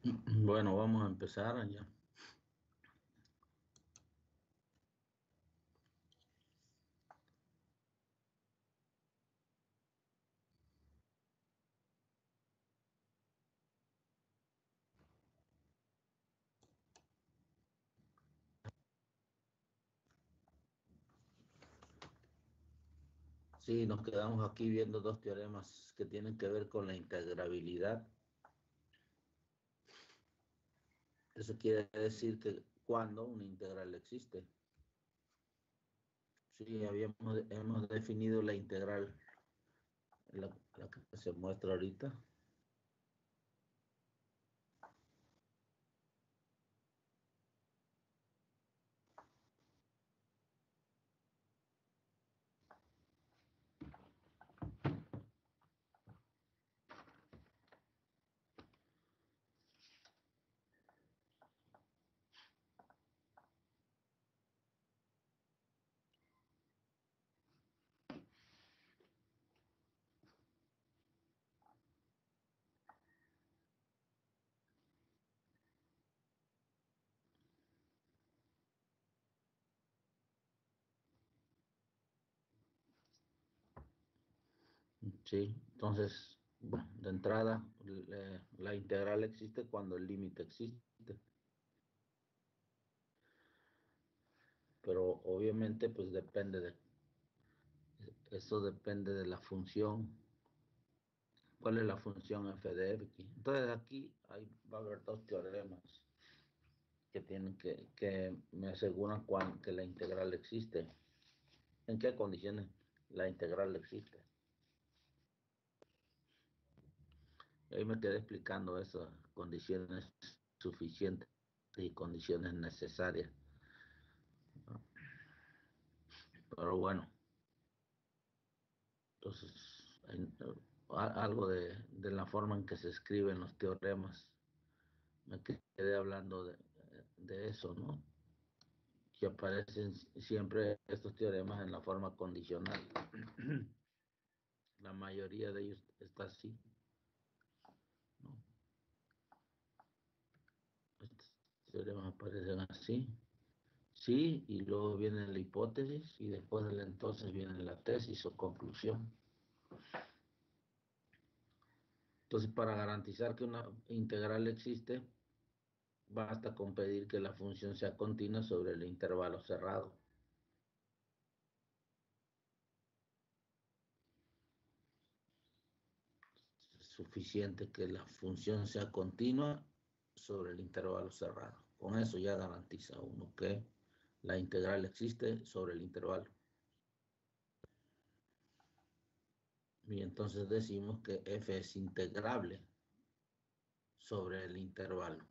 Bueno, vamos a empezar ya. Sí, nos quedamos aquí viendo dos teoremas que tienen que ver con la integrabilidad. Eso quiere decir que cuando una integral existe. Sí, hemos definido la integral, la que se muestra ahorita. Sí, entonces, bueno, de entrada, la integral existe cuando el límite existe, pero obviamente pues eso depende de la función. ¿Cuál es la función f de x? Entonces aquí va a haber dos teoremas que me aseguran que la integral existe. ¿En qué condiciones la integral existe? Y ahí me quedé explicando esas condiciones suficientes y condiciones necesarias. Pero bueno, entonces algo de la forma en que se escriben los teoremas. Me quedé hablando de eso, ¿no? Que aparecen siempre estos teoremas en la forma condicional. La mayoría de ellos está así, ¿no? Estos teoremas aparecen así. Sí, y luego viene la hipótesis y después del entonces viene la tesis o conclusión. Entonces, para garantizar que una integral existe, basta con pedir que la función sea continua sobre el intervalo cerrado. Es suficiente que la función sea continua sobre el intervalo cerrado. Con eso ya garantiza uno que la integral existe sobre el intervalo. Y entonces decimos que f es integrable sobre el intervalo.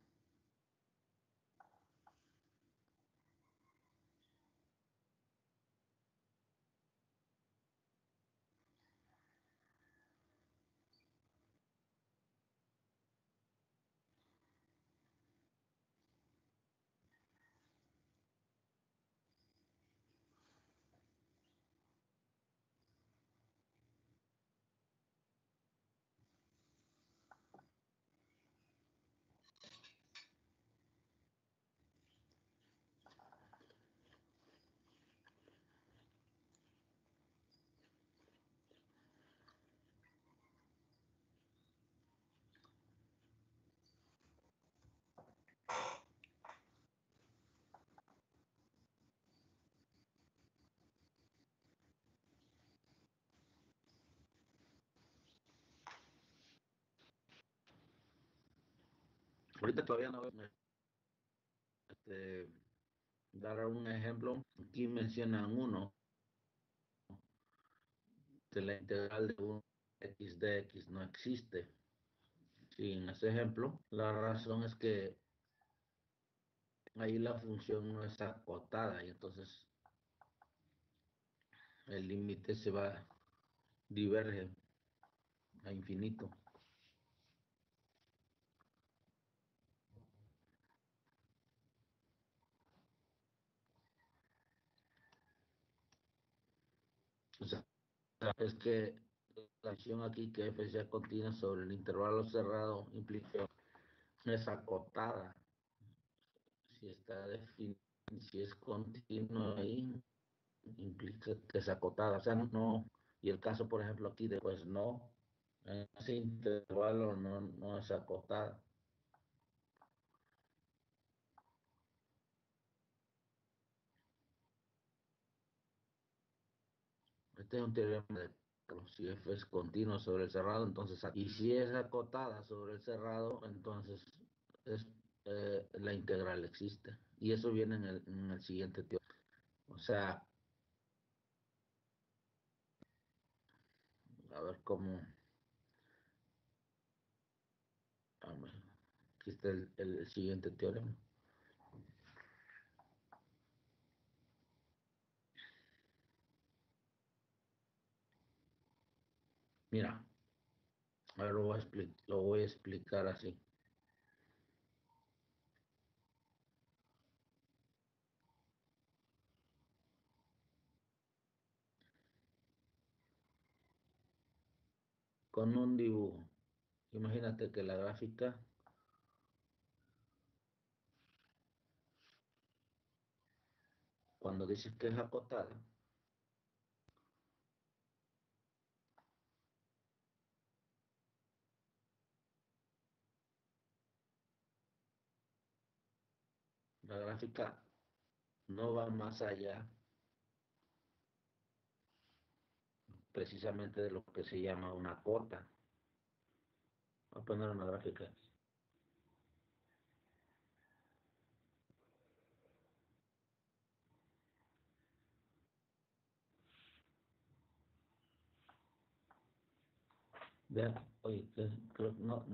Ahorita todavía no veo dar un ejemplo. Aquí mencionan uno, que la integral de 1 x de x no existe. Sí, en ese ejemplo, la razón es que ahí la función no es acotada y entonces el límite diverge a infinito. O sea, es que la acción aquí que f sea continua sobre el intervalo cerrado implica es acotada. Si está si es continuo ahí, implica que es acotada. O sea, no, y el caso, por ejemplo, aquí de pues no, en ese intervalo no es acotada. Este es un teorema de si f es continuo sobre el cerrado, entonces, y si es acotada sobre el cerrado, entonces es, la integral existe. Y eso viene en el siguiente teorema. O sea, a ver cómo, a ver, aquí está el siguiente teorema. Mira, a ver, lo voy a explicar así. Con un dibujo. Imagínate que la gráfica, cuando dices que es acotada, la gráfica no va más allá precisamente de lo que se llama una cota. Voy a poner una gráfica. Vean, oye, creo, no.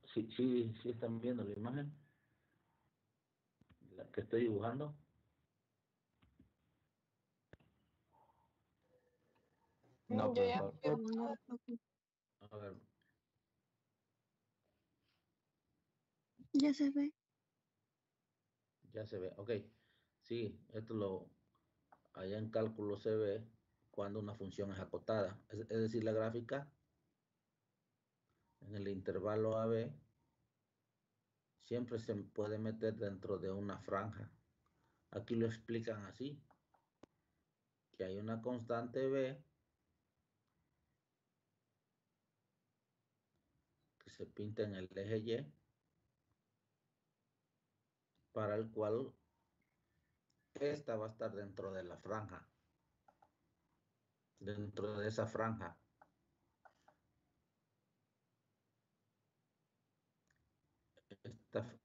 Sí están viendo la imagen, la que estoy dibujando. No, Yo ya profesor. veo, no, A ver, ya se ve. ya se ve. Ok, sí, allá en cálculo se ve cuando una función es acotada. Es decir, la gráfica en el intervalo AB siempre se puede meter dentro de una franja. Aquí lo explican así, que hay una constante B que se pinta en el eje Y, para el cual esta va a estar dentro de la franja, dentro de esa franja.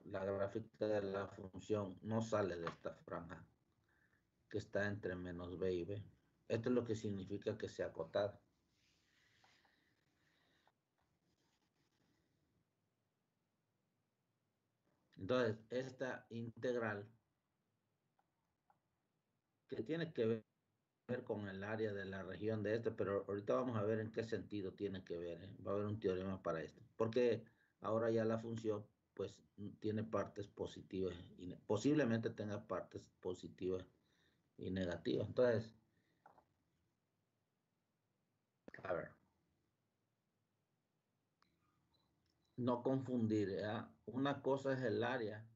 La gráfica de la función no sale de esta franja, que está entre menos B y B. Esto es lo que significa que sea acotada. Entonces, esta integral, que tiene que ver con el área de la región de este, pero ahorita vamos a ver en qué sentido tiene que ver, ¿eh? Va a haber un teorema para esto, porque ahora ya la función pues tiene partes positivas y posiblemente tenga partes positivas y negativas. Entonces, a ver, no confundir, ¿eh? Una cosa es el área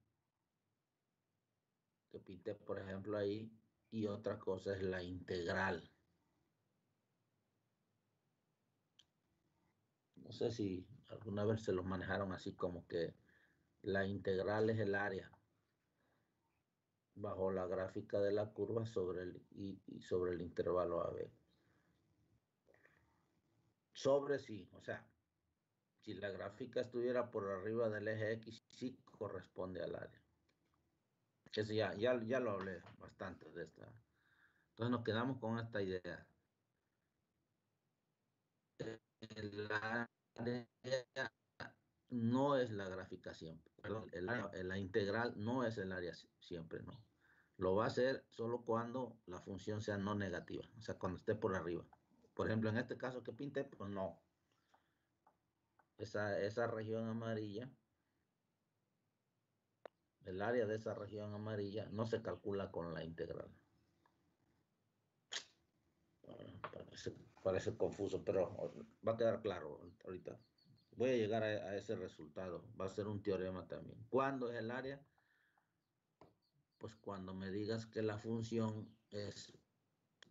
que pinté, por ejemplo, ahí, y otra cosa es la integral. No sé si alguna vez se los manejaron así como que la integral es el área bajo la gráfica de la curva y sobre el intervalo AB. Sobre sí, o sea, si la gráfica estuviera por arriba del eje X, sí corresponde al área. Eso ya lo hablé bastante de esta. Entonces nos quedamos con esta idea. El área no es la gráfica siempre, perdón, la integral no es el área siempre, no. Lo va a hacer solo cuando la función sea no negativa, o sea, cuando esté por arriba. Por ejemplo, en este caso que pinté, pues no. Esa región amarilla, el área de esa región amarilla no se calcula con la integral. Bueno, parece confuso, pero va a quedar claro ahorita. Voy a llegar a ese resultado. Va a ser un teorema también. ¿Cuándo es el área? Pues cuando me digas que la función es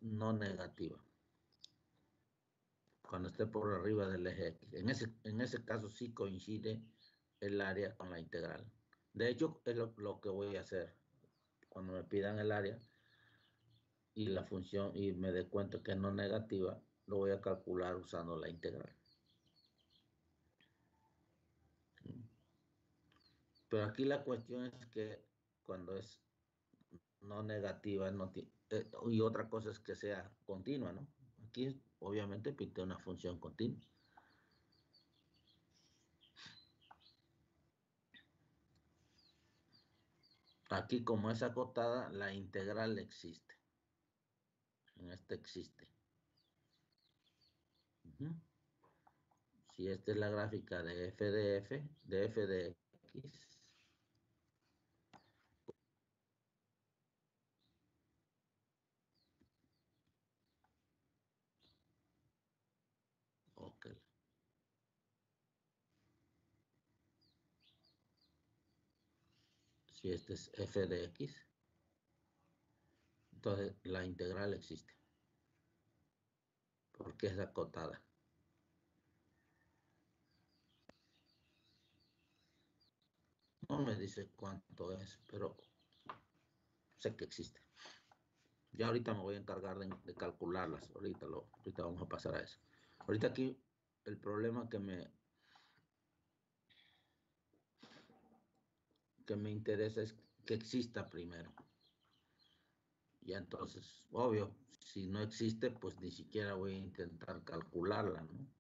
no negativa. Cuando esté por arriba del eje X. En ese caso sí coincide el área con la integral. De hecho, es lo que voy a hacer. Cuando me pidan el área y la función y me dé cuenta que es no negativa, lo voy a calcular usando la integral. Pero aquí la cuestión es que cuando es no negativa, y otra cosa es que sea continua, ¿no? Aquí obviamente pinté una función continua. Aquí como es acotada, la integral existe. En este existe. Si esta es la gráfica de f de x, ok. Si este es f de x, entonces la integral existe, porque es acotada. No me dice cuánto es, pero sé que existe. Ya ahorita me voy a encargar de calcularlas. Ahorita vamos a pasar a eso. Ahorita aquí el problema que me interesa es que exista primero. Y entonces, obvio, si no existe, pues ni siquiera voy a intentar calcularla, ¿no?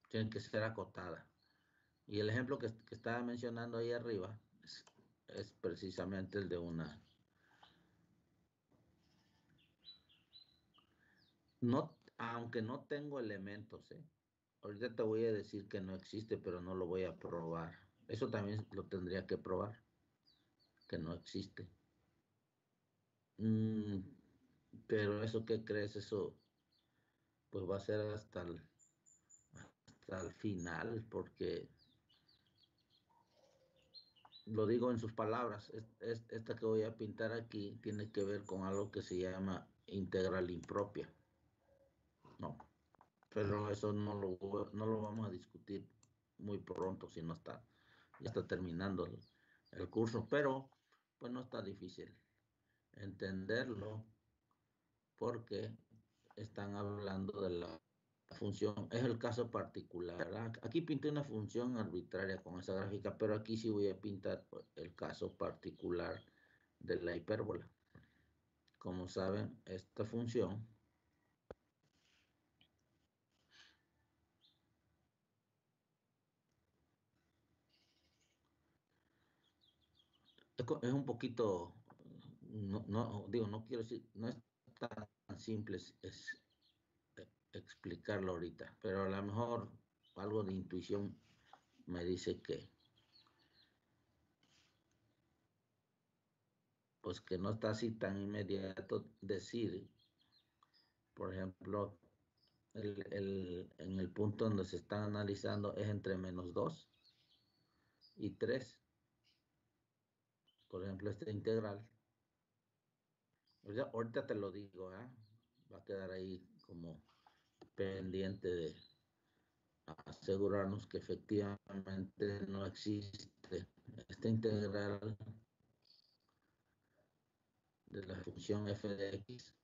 Tiene que ser acotada. Y el ejemplo que estaba mencionando ahí arriba es precisamente el de una. No, aunque no tengo elementos, ¿eh? Ahorita te voy a decir que no existe, pero no lo voy a probar. Eso también lo tendría que probar, que no existe. Pero eso, ¿qué crees? Eso pues va a ser hasta el final, porque lo digo en sus palabras, esta que voy a pintar aquí tiene que ver con algo que se llama integral impropia. No, pero eso no lo vamos a discutir muy pronto, si no está, ya está terminando el curso, pero pues no está difícil entenderlo porque están hablando de la función. Es el caso particular, ¿verdad? Aquí pinté una función arbitraria con esa gráfica, pero aquí sí voy a pintar el caso particular de la hipérbola. Como saben, esta función es un poquito, no quiero decir, no es tan simple es explicarlo ahorita, pero a lo mejor algo de intuición me dice que, pues que no está así tan inmediato decir, por ejemplo, en el punto donde se están analizando es entre -2 y 3. Por ejemplo, esta integral. Ahorita te lo digo, ¿eh? Va a quedar ahí como pendiente de asegurarnos que efectivamente no existe esta integral de la función f de x.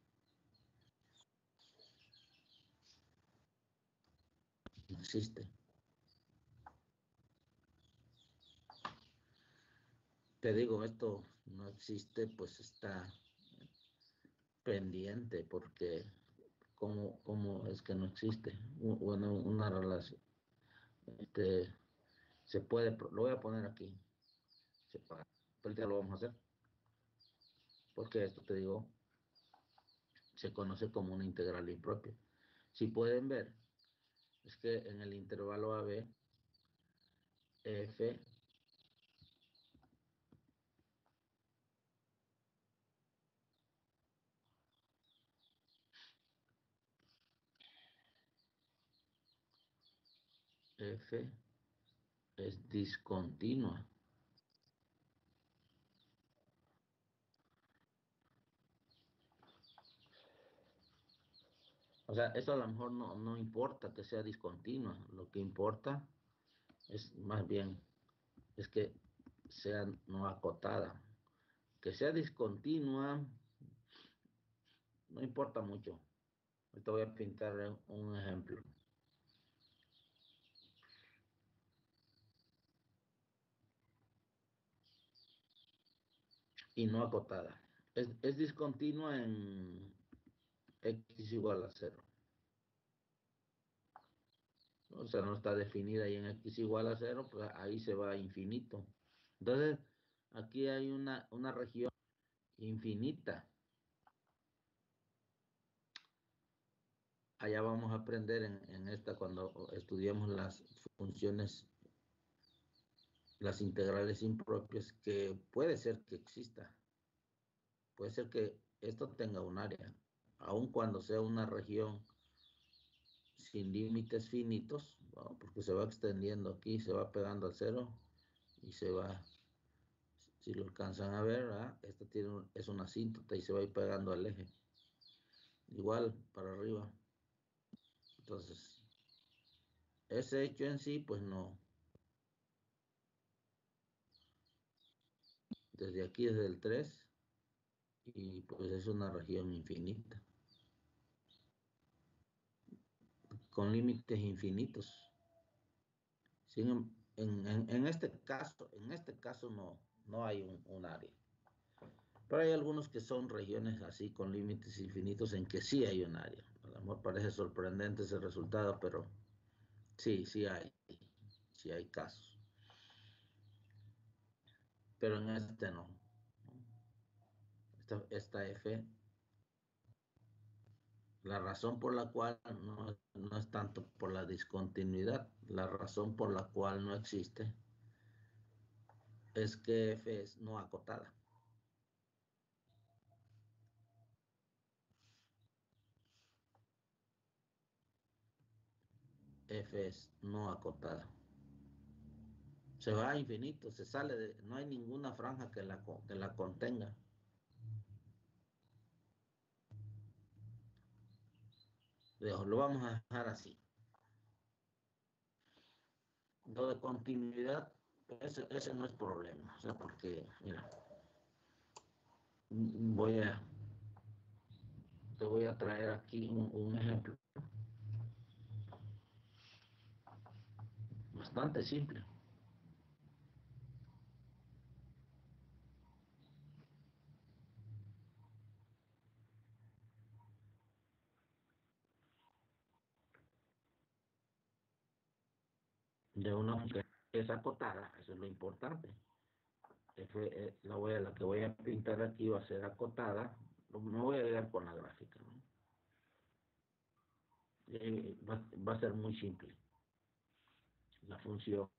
No existe. Te digo, esto no existe, pues está pendiente, porque ¿cómo es que no existe? Bueno, una relación. Se puede, lo voy a poner aquí. Pero ya lo vamos a hacer, porque esto, te digo, se conoce como una integral impropia. Si pueden ver, es que en el intervalo AB, f F es discontinua. O sea, eso a lo mejor no importa que sea discontinua. Lo que importa es más bien es que sea no acotada. Que sea discontinua no importa mucho. Ahorita voy a pintar un ejemplo. Y no acotada. Es discontinua en x igual a 0. O sea, no está definida y en x igual a 0, pues ahí se va a infinito. Entonces, aquí hay una región infinita. Allá vamos a aprender en esta cuando estudiemos las funciones, las integrales impropias, que puede ser que exista. Puede ser que esto tenga un área, aun cuando sea una región sin límites finitos, ¿no? Porque se va extendiendo aquí, se va pegando al cero y se va, si lo alcanzan a ver, ¿verdad? Esta es una asíntota y se va a ir pegando al eje. Igual para arriba. Entonces, ese hecho en sí, pues no. Desde aquí, desde el 3, y pues es una región infinita, con límites infinitos. En este caso no hay un área. Pero hay algunos que son regiones así con límites infinitos en que sí hay un área. A lo mejor parece sorprendente ese resultado, pero sí hay casos. Pero en este no. Esta F, la razón por la cual no es tanto por la discontinuidad, la razón por la cual no existe es que F es no acotada. F es no acotada. Se va a infinito, se sale no hay ninguna franja que la contenga. Lo vamos a dejar así. Lo de continuidad, ese no es problema. O sea, porque, mira, voy a, te voy a traer aquí un ejemplo bastante simple. De una función que es acotada, eso es lo importante. La que voy a pintar aquí va a ser acotada. No voy a llegar con la gráfica, ¿no? Va a ser muy simple. La función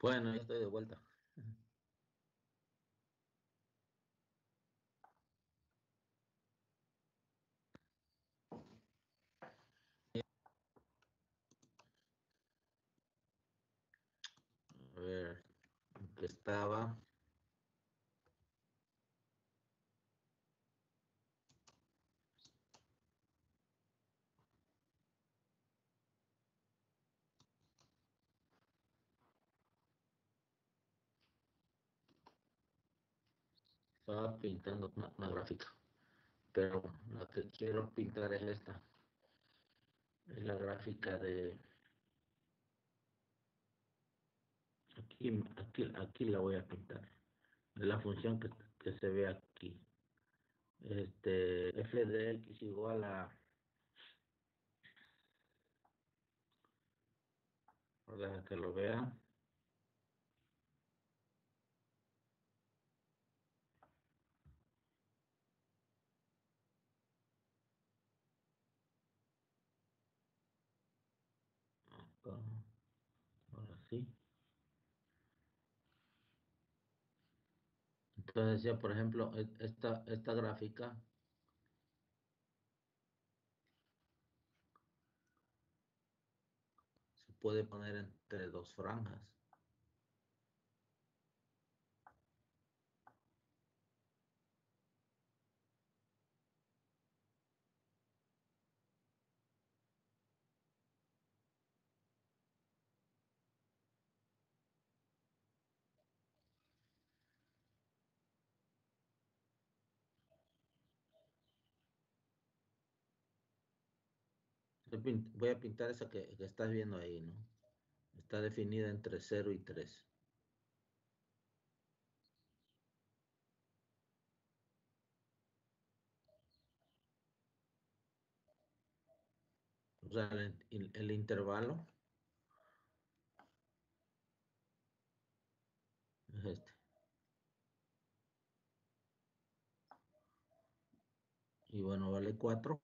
Bueno, ya estoy de vuelta. A ver, que estaba pintando una gráfica, pero la que quiero pintar es esta. Es la gráfica de... Aquí la voy a pintar. De la función que se ve aquí. F de X igual a... Deja que lo vea. Acá. Ahora sí. Entonces decía, por ejemplo, esta gráfica se puede poner entre dos franjas. Voy a pintar esa que estás viendo ahí, ¿no? Está definida entre 0 y 3. O sea, el intervalo es este. Y bueno, vale 4.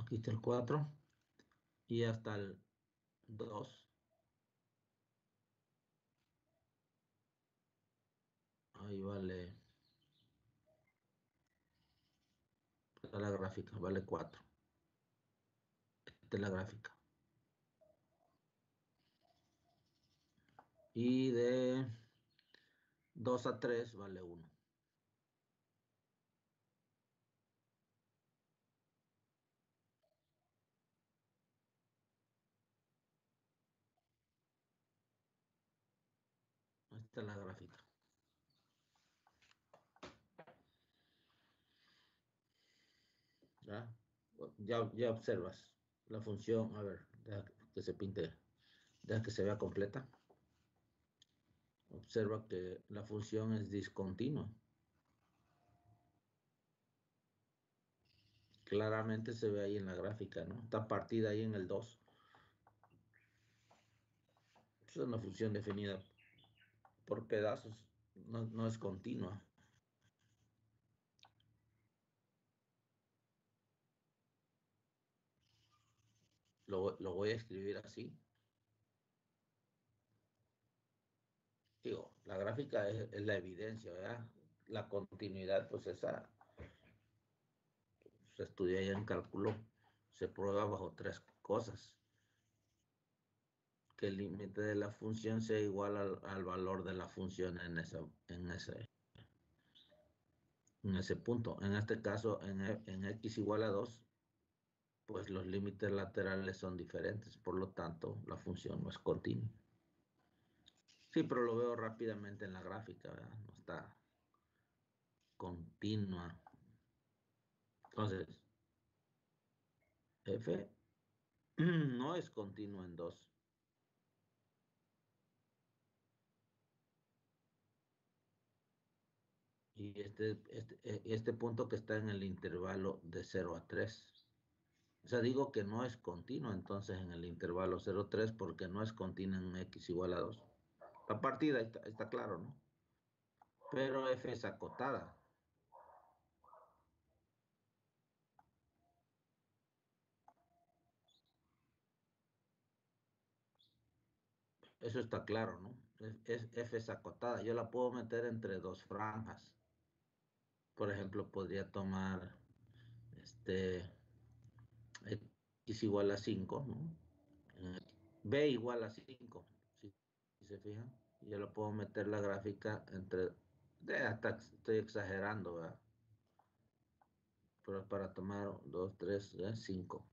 Aquí está el 4. Y hasta el 2. Ahí vale la gráfica, vale 4. Esta es la gráfica. Y de 2 a 3 vale 1. Esta es la gráfica. ¿Ya? Ya observas la función. A ver, deja que se pinte, deja que se vea completa. Observa que la función es discontinua. Claramente se ve ahí en la gráfica, ¿no? Está partida ahí en el 2. Es una función definida por pedazos, no es continua. Lo voy a escribir así. Digo, la gráfica es la evidencia, ¿verdad? La continuidad, pues esa se estudia ya en cálculo, se prueba bajo 3 cosas. Que el límite de la función sea igual al valor de la función en ese punto. En este caso, en x igual a 2, pues los límites laterales son diferentes, por lo tanto, la función no es continua. Sí, pero lo veo rápidamente en la gráfica, ¿verdad? No está continua. Entonces, f no es continuo en 2. Y este punto que está en el intervalo de 0 a 3. O sea, digo que no es continuo entonces en el intervalo 0,3 porque no es continuo en x igual a 2. La partida está claro, ¿no? pero F es acotada. Eso está claro, ¿no? F es acotada. Yo la puedo meter entre dos franjas. Por ejemplo, podría tomar este X igual a 5, ¿no? B igual a 5, si se fijan. Yo le puedo meter la gráfica entre, hasta estoy exagerando, ¿verdad? Pero para tomar 2, 3, 5.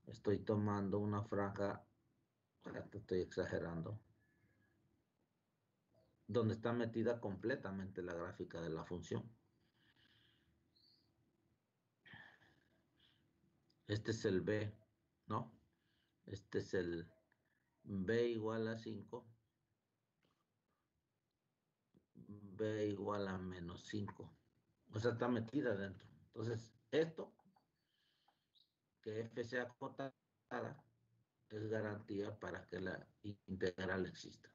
Estoy tomando una franja, hasta estoy exagerando, donde está metida completamente la gráfica de la función. Este es el B, ¿no? Este es el B igual a 5, B igual a menos 5. O sea, está metida dentro. Entonces, esto, que F sea acotada, es garantía para que la integral exista.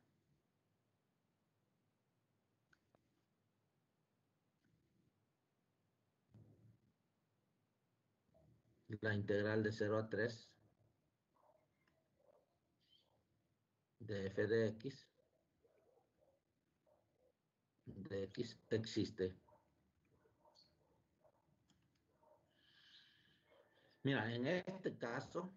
La integral de 0 a 3 de f de x existe. Mira, en este caso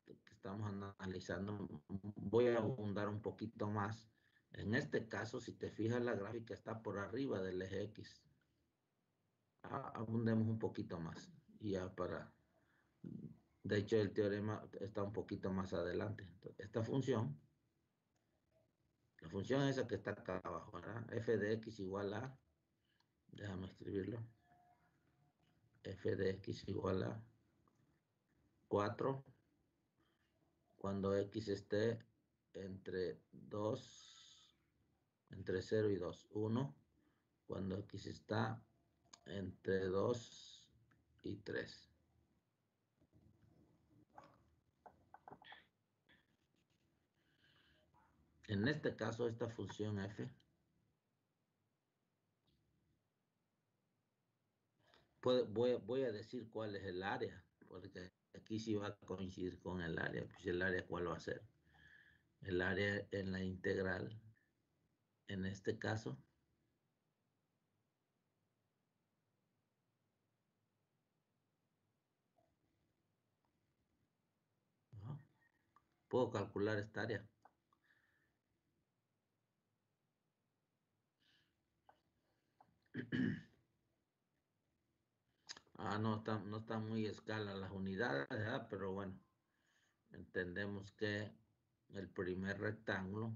que estamos analizando, voy a abundar un poquito más. En este caso, si te fijas, la gráfica está por arriba del eje X. Abundemos un poquito más. Y ya para... De hecho, el teorema está un poquito más adelante. Entonces, esta función, la función esa que está acá abajo, ¿verdad? F de x igual a, déjame escribirlo, F de x igual a 4 cuando x esté entre 2, entre 0 y 2, 1, cuando x está entre 2 y 3. En este caso, esta función f, voy a decir cuál es el área, porque aquí sí va a coincidir con el área. Pues el área, ¿cuál va a ser? El área en la integral, en este caso, ¿no? Puedo calcular esta área. No está muy escala las unidades, ¿verdad? Pero bueno, entendemos que el primer rectángulo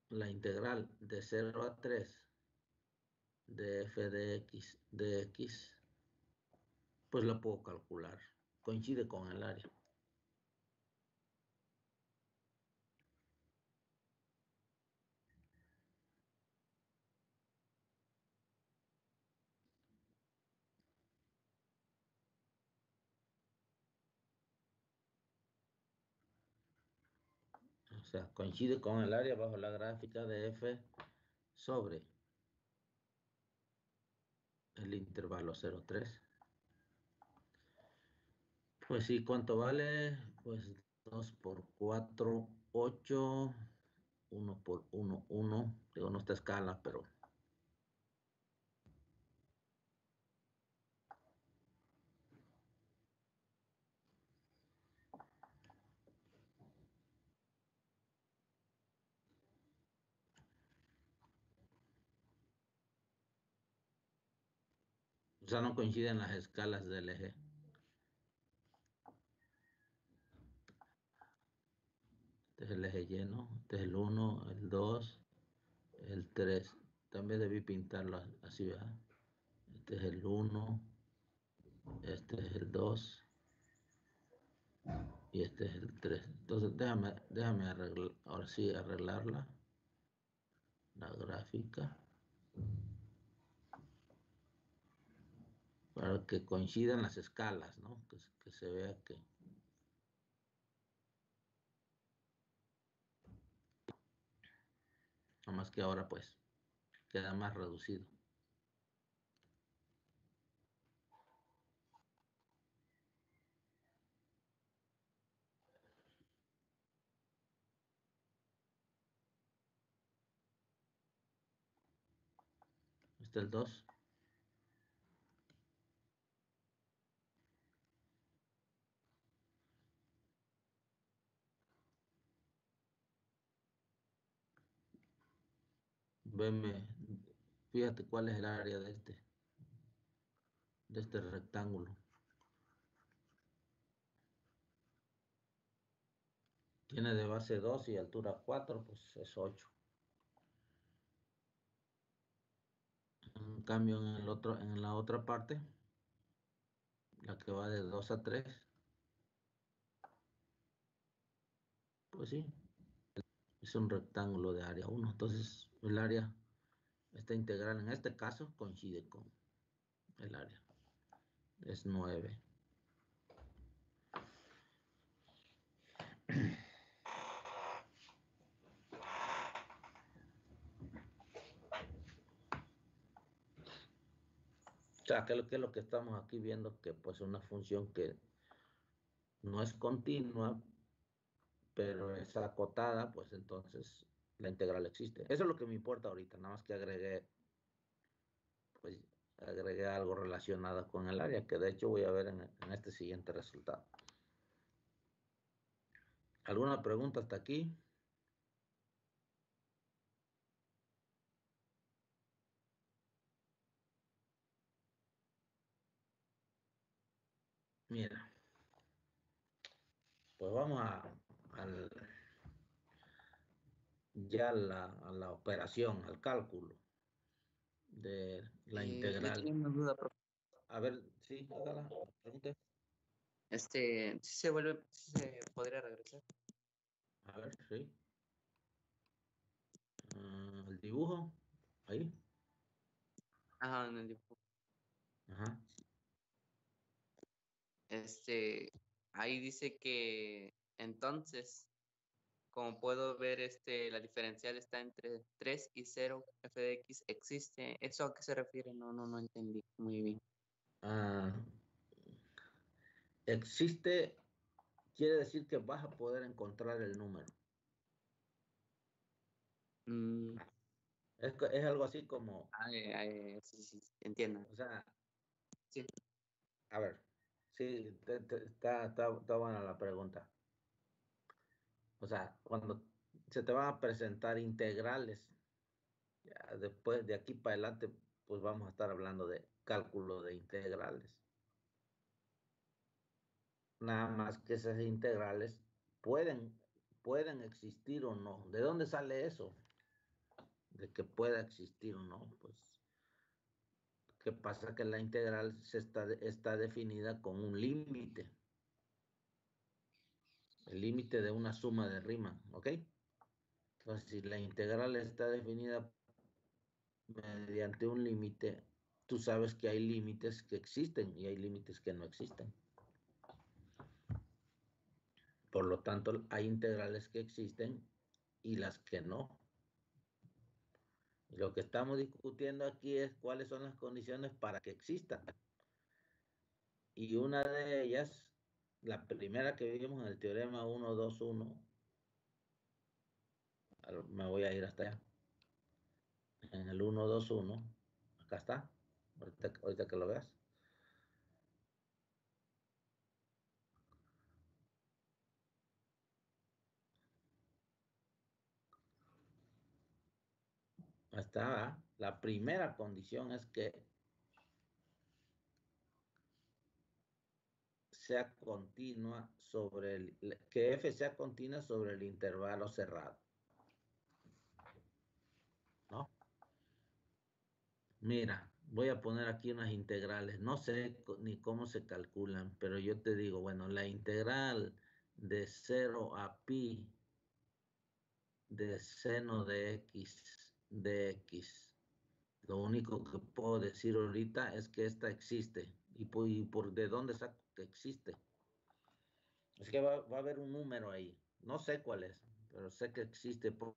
la integral de 0 a 3 de f de x, pues la puedo calcular. Coincide con el área. O sea, coincide con el área bajo la gráfica de f sobre el intervalo 0,3. Pues sí, ¿cuánto vale? Pues 2 por 4, 8. 1 por 1, 1. Digo, no está escala, pero... O sea, no coinciden las escalas del eje. Este es el eje lleno. Este es el 1, el 2, el 3. También debí pintarlo así, ¿verdad? Este es el 1, este es el 2 y este es el 3. Entonces, déjame arreglar, ahora sí arreglarla, la gráfica. para que coincidan las escalas, ¿no? Que se vea que... Nada más que ahora pues queda más reducido. Este es el 2. Veme, fíjate cuál es el área de este rectángulo. Tiene de base 2 y altura 4, pues es 8. En cambio, en la otra parte, la que va de 2 a 3, pues sí, es un rectángulo de área 1. Entonces, el área, esta integral en este caso, coincide con el área. Es 9. O sea, ¿qué es lo que estamos aquí viendo? Que pues una función que no es continua, pero es acotada, pues entonces la integral existe. Eso es lo que me importa ahorita, nada más que pues, agregué algo relacionado con el área, que de hecho voy a ver en este siguiente resultado. ¿Alguna pregunta hasta aquí? Mira, pues vamos ya a la operación, al cálculo de la Yo integral. tenía una duda, profe. A ver, sí, hágala, pregunte. ¿Sí se podría regresar? A ver, sí. El dibujo, ahí. Ajá, en el dibujo. Ajá. Ahí dice que entonces, como puedo ver, la diferencial está entre 3 y 0, f de x existe. ¿Eso a qué se refiere? No entendí muy bien. Ah, existe, quiere decir que vas a poder encontrar el número. Mm, Es algo así como, sí, entiendo. o sea, Sí. a ver, sí, está buena la pregunta. O sea, cuando se te van a presentar integrales, ya después de aquí para adelante, pues vamos a estar hablando de cálculo de integrales. Nada más que esas integrales pueden existir o no. ¿De dónde sale eso? De que pueda existir o no, pues, ¿qué pasa? Que la integral está definida con un límite. El límite de una suma de Riemann, ¿ok? Entonces, si la integral está definida mediante un límite, tú sabes que hay límites que existen y hay límites que no existen. Por lo tanto, hay integrales que existen y las que no. Y lo que estamos discutiendo aquí es cuáles son las condiciones para que existan. Y una de ellas, la primera que vimos en el teorema 1, 2, 1, me voy a ir hasta allá. En el 1, 2, 1, acá está, ahorita que lo veas. Está, ¿verdad? La primera condición es que sea continua que f sea continua sobre el intervalo cerrado, ¿no? Mira, voy a poner aquí unas integrales. No sé ni cómo se calculan, pero yo te digo, bueno, la integral de 0 a pi de seno de x. Lo único que puedo decir ahorita es que esta existe. y por de dónde saco que existe. Es que va a haber un número ahí. No sé cuál es, pero sé que existe. ¿Por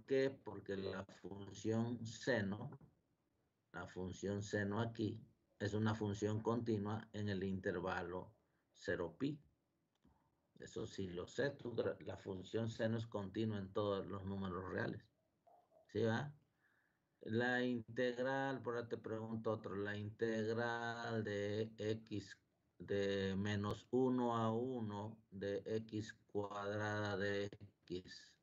qué? Porque la función seno aquí es una función continua en el intervalo 0pi. Eso sí lo sé, la función seno es continua en todos los números reales. ¿Sí va? La integral, por ahora te pregunto otro, la integral de x de menos 1 a 1 de x cuadrada de x.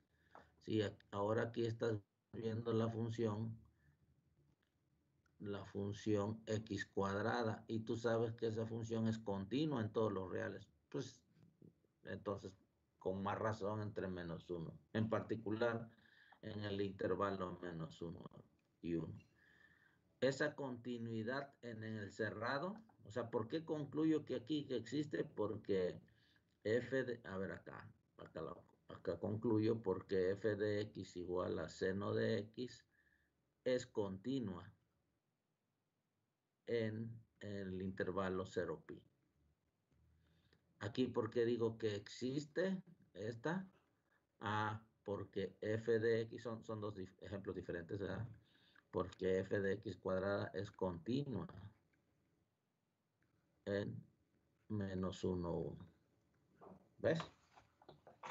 Sí, ahora aquí estás viendo la función x cuadrada, y tú sabes que esa función es continua en todos los reales. Pues entonces, con más razón entre menos 1, en particular en el intervalo menos 1 y 1. Esa continuidad en el cerrado, o sea, ¿por qué concluyo que aquí que existe? Porque f de, a ver acá concluyo porque f de x igual a seno de x es continua en el intervalo 0pi. Aquí, ¿por qué digo que existe esta? Porque f de x son dos ejemplos diferentes, ¿verdad? Porque f de x cuadrada es continua en menos 1, 1. ¿Ves?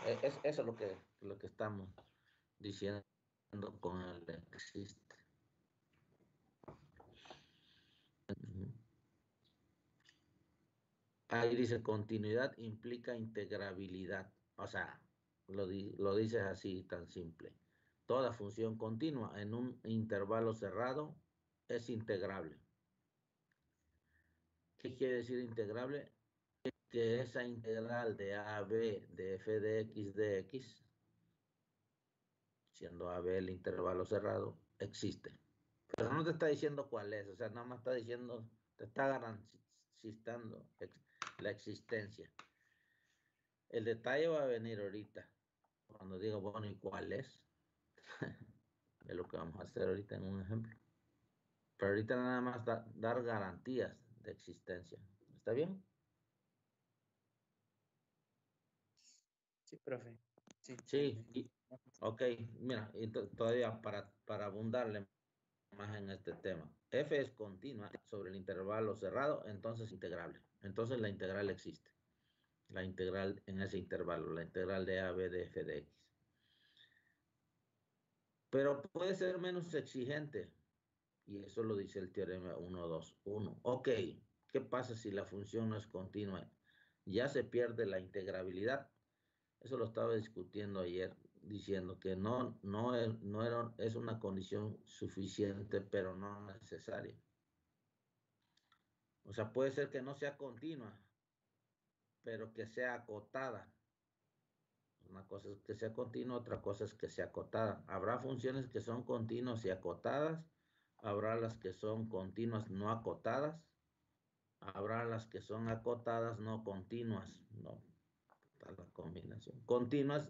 Eso es lo que estamos diciendo con el existe. Ahí dice continuidad implica integrabilidad. O sea, lo dices así tan simple. Toda función continua en un intervalo cerrado es integrable. ¿Qué quiere decir integrable? Que esa integral de a a b de f de x, siendo a b el intervalo cerrado, existe. Pero no te está diciendo cuál es, o sea, nada más está diciendo, te está garantizando la existencia. El detalle va a venir ahorita, cuando diga, bueno, ¿y cuál es? Es lo que vamos a hacer ahorita en un ejemplo. Pero ahorita nada más dar garantías de existencia. ¿Está bien? Sí, profe. Sí. Sí, ok, mira, todavía para abundarle más en este tema. F es continua sobre el intervalo cerrado, entonces integrable. Entonces la integral existe. La integral en ese intervalo, la integral de a b de f de x. Pero puede ser menos exigente, y eso lo dice el teorema 1, 2, 1. Ok, ¿qué pasa si la función no es continua? Ya se pierde la integrabilidad. Eso lo estaba discutiendo ayer, diciendo que es una condición suficiente, pero no necesaria. O sea, puede ser que no sea continua, pero que sea acotada. Una cosa es que sea continua, otra cosa es que sea acotada. Habrá funciones que son continuas y acotadas, habrá las que son continuas no acotadas, habrá las que son acotadas no continuas. No, está la combinación. Continuas,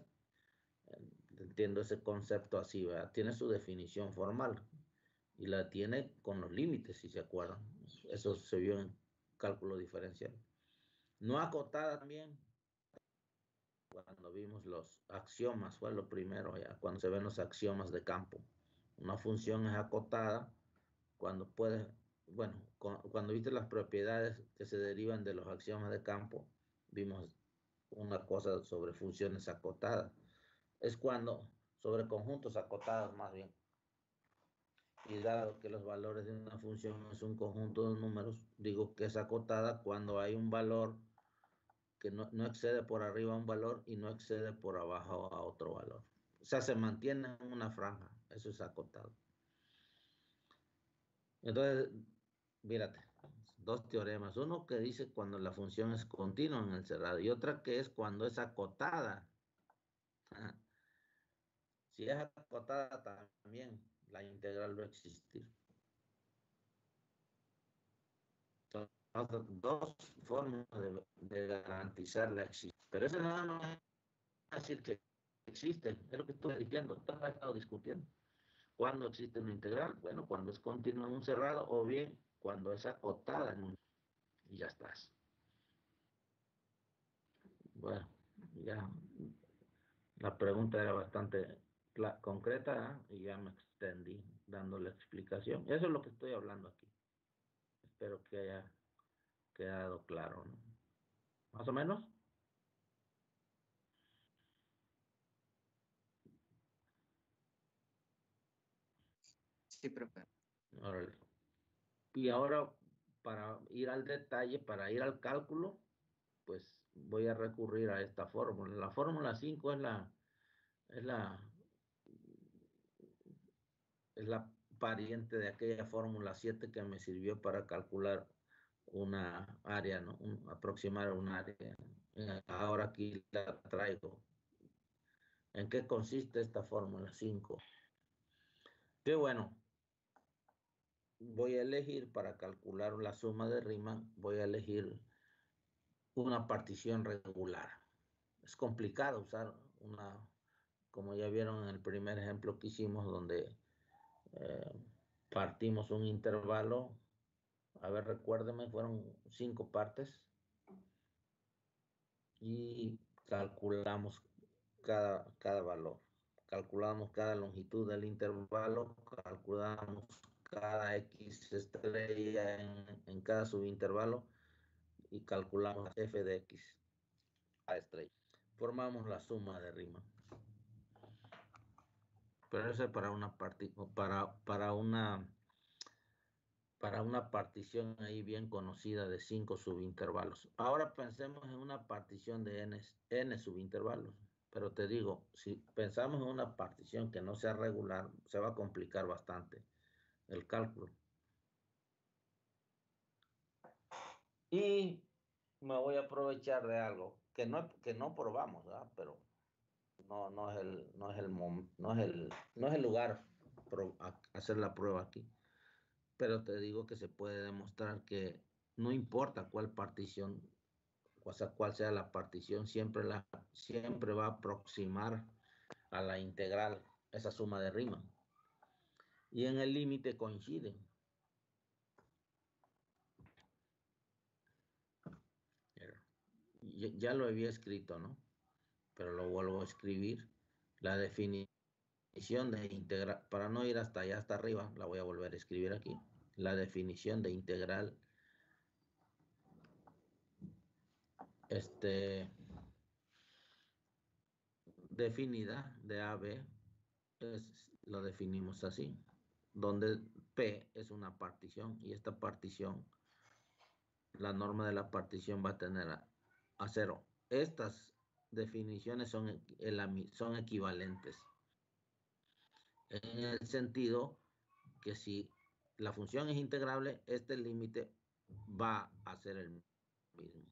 entiendo ese concepto así, ¿verdad? Tiene su definición formal y la tiene con los límites, si se acuerdan. Eso se vio en cálculo diferencial. No acotada también, cuando vimos los axiomas, fue lo primero ya, cuando se ven los axiomas de campo. Una función es acotada cuando puede, bueno, cuando viste las propiedades que se derivan de los axiomas de campo, vimos una cosa sobre funciones acotadas. Es cuando, sobre conjuntos acotados más bien. Y dado que los valores de una función es un conjunto de números, digo que es acotada cuando hay un valor que no excede por arriba a un valor y no excede por abajo a otro valor. O sea, se mantiene en una franja. Eso es acotado. Entonces, mírate, dos teoremas. Uno que dice cuando la función es continua en el cerrado y otra que es cuando es acotada. Si es acotada también, la integral va a existir. Entonces, dos formas de garantizar la existencia. Pero eso nada más es decir que existe, es lo que estoy diciendo, todo ha estado discutiendo. ¿Cuándo existe una integral? Bueno, cuando es continua en un cerrado o bien cuando es acotada en un. Y ya estás. Bueno, ya la pregunta era bastante concreta, ¿eh? Y ya me extendí dando la explicación. Eso es lo que estoy hablando aquí. Espero que haya quedado claro, ¿no? Más o menos. Sí, profe. Órale. Y ahora, para ir al detalle, para ir al cálculo, pues voy a recurrir a esta fórmula. La fórmula 5 es la, es la pariente de aquella fórmula 7 que me sirvió para calcular una área, ¿no? Aproximar un área. Ahora aquí la traigo. ¿En qué consiste esta fórmula 5? Qué bueno. Voy a elegir para calcular la suma de Riemann, voy a elegir una partición regular. Es complicado usar una, como ya vieron en el primer ejemplo que hicimos, donde partimos un intervalo. A ver, recuérdeme, fueron 5 partes y calculamos cada valor. Calculamos cada longitud del intervalo, calculamos cada X estrella en cada subintervalo y calculamos f de X a estrella. Formamos la suma de Riemann. Pero eso es para una para una partición ahí bien conocida de 5 subintervalos. Ahora pensemos en una partición de n subintervalos. Pero te digo, si pensamos en una partición que no sea regular, se va a complicar bastante el cálculo. Y me voy a aprovechar de algo que no probamos, ¿verdad? Pero no es el lugar a hacer la prueba aquí. Pero te digo que se puede demostrar que no importa cuál partición, o sea, cuál sea la partición, siempre va a aproximar a la integral esa suma de Riemann. Y en el límite coinciden. Ya lo había escrito, ¿no? Pero lo vuelvo a escribir. La definición de integral, para no ir hasta allá, hasta arriba, la voy a volver a escribir aquí. La definición de integral definida de AB lo definimos así, donde P es una partición y esta partición, la norma de la partición va a tener a 0. Estas definiciones son equivalentes en el sentido que si la función es integrable, este límite va a ser el mismo,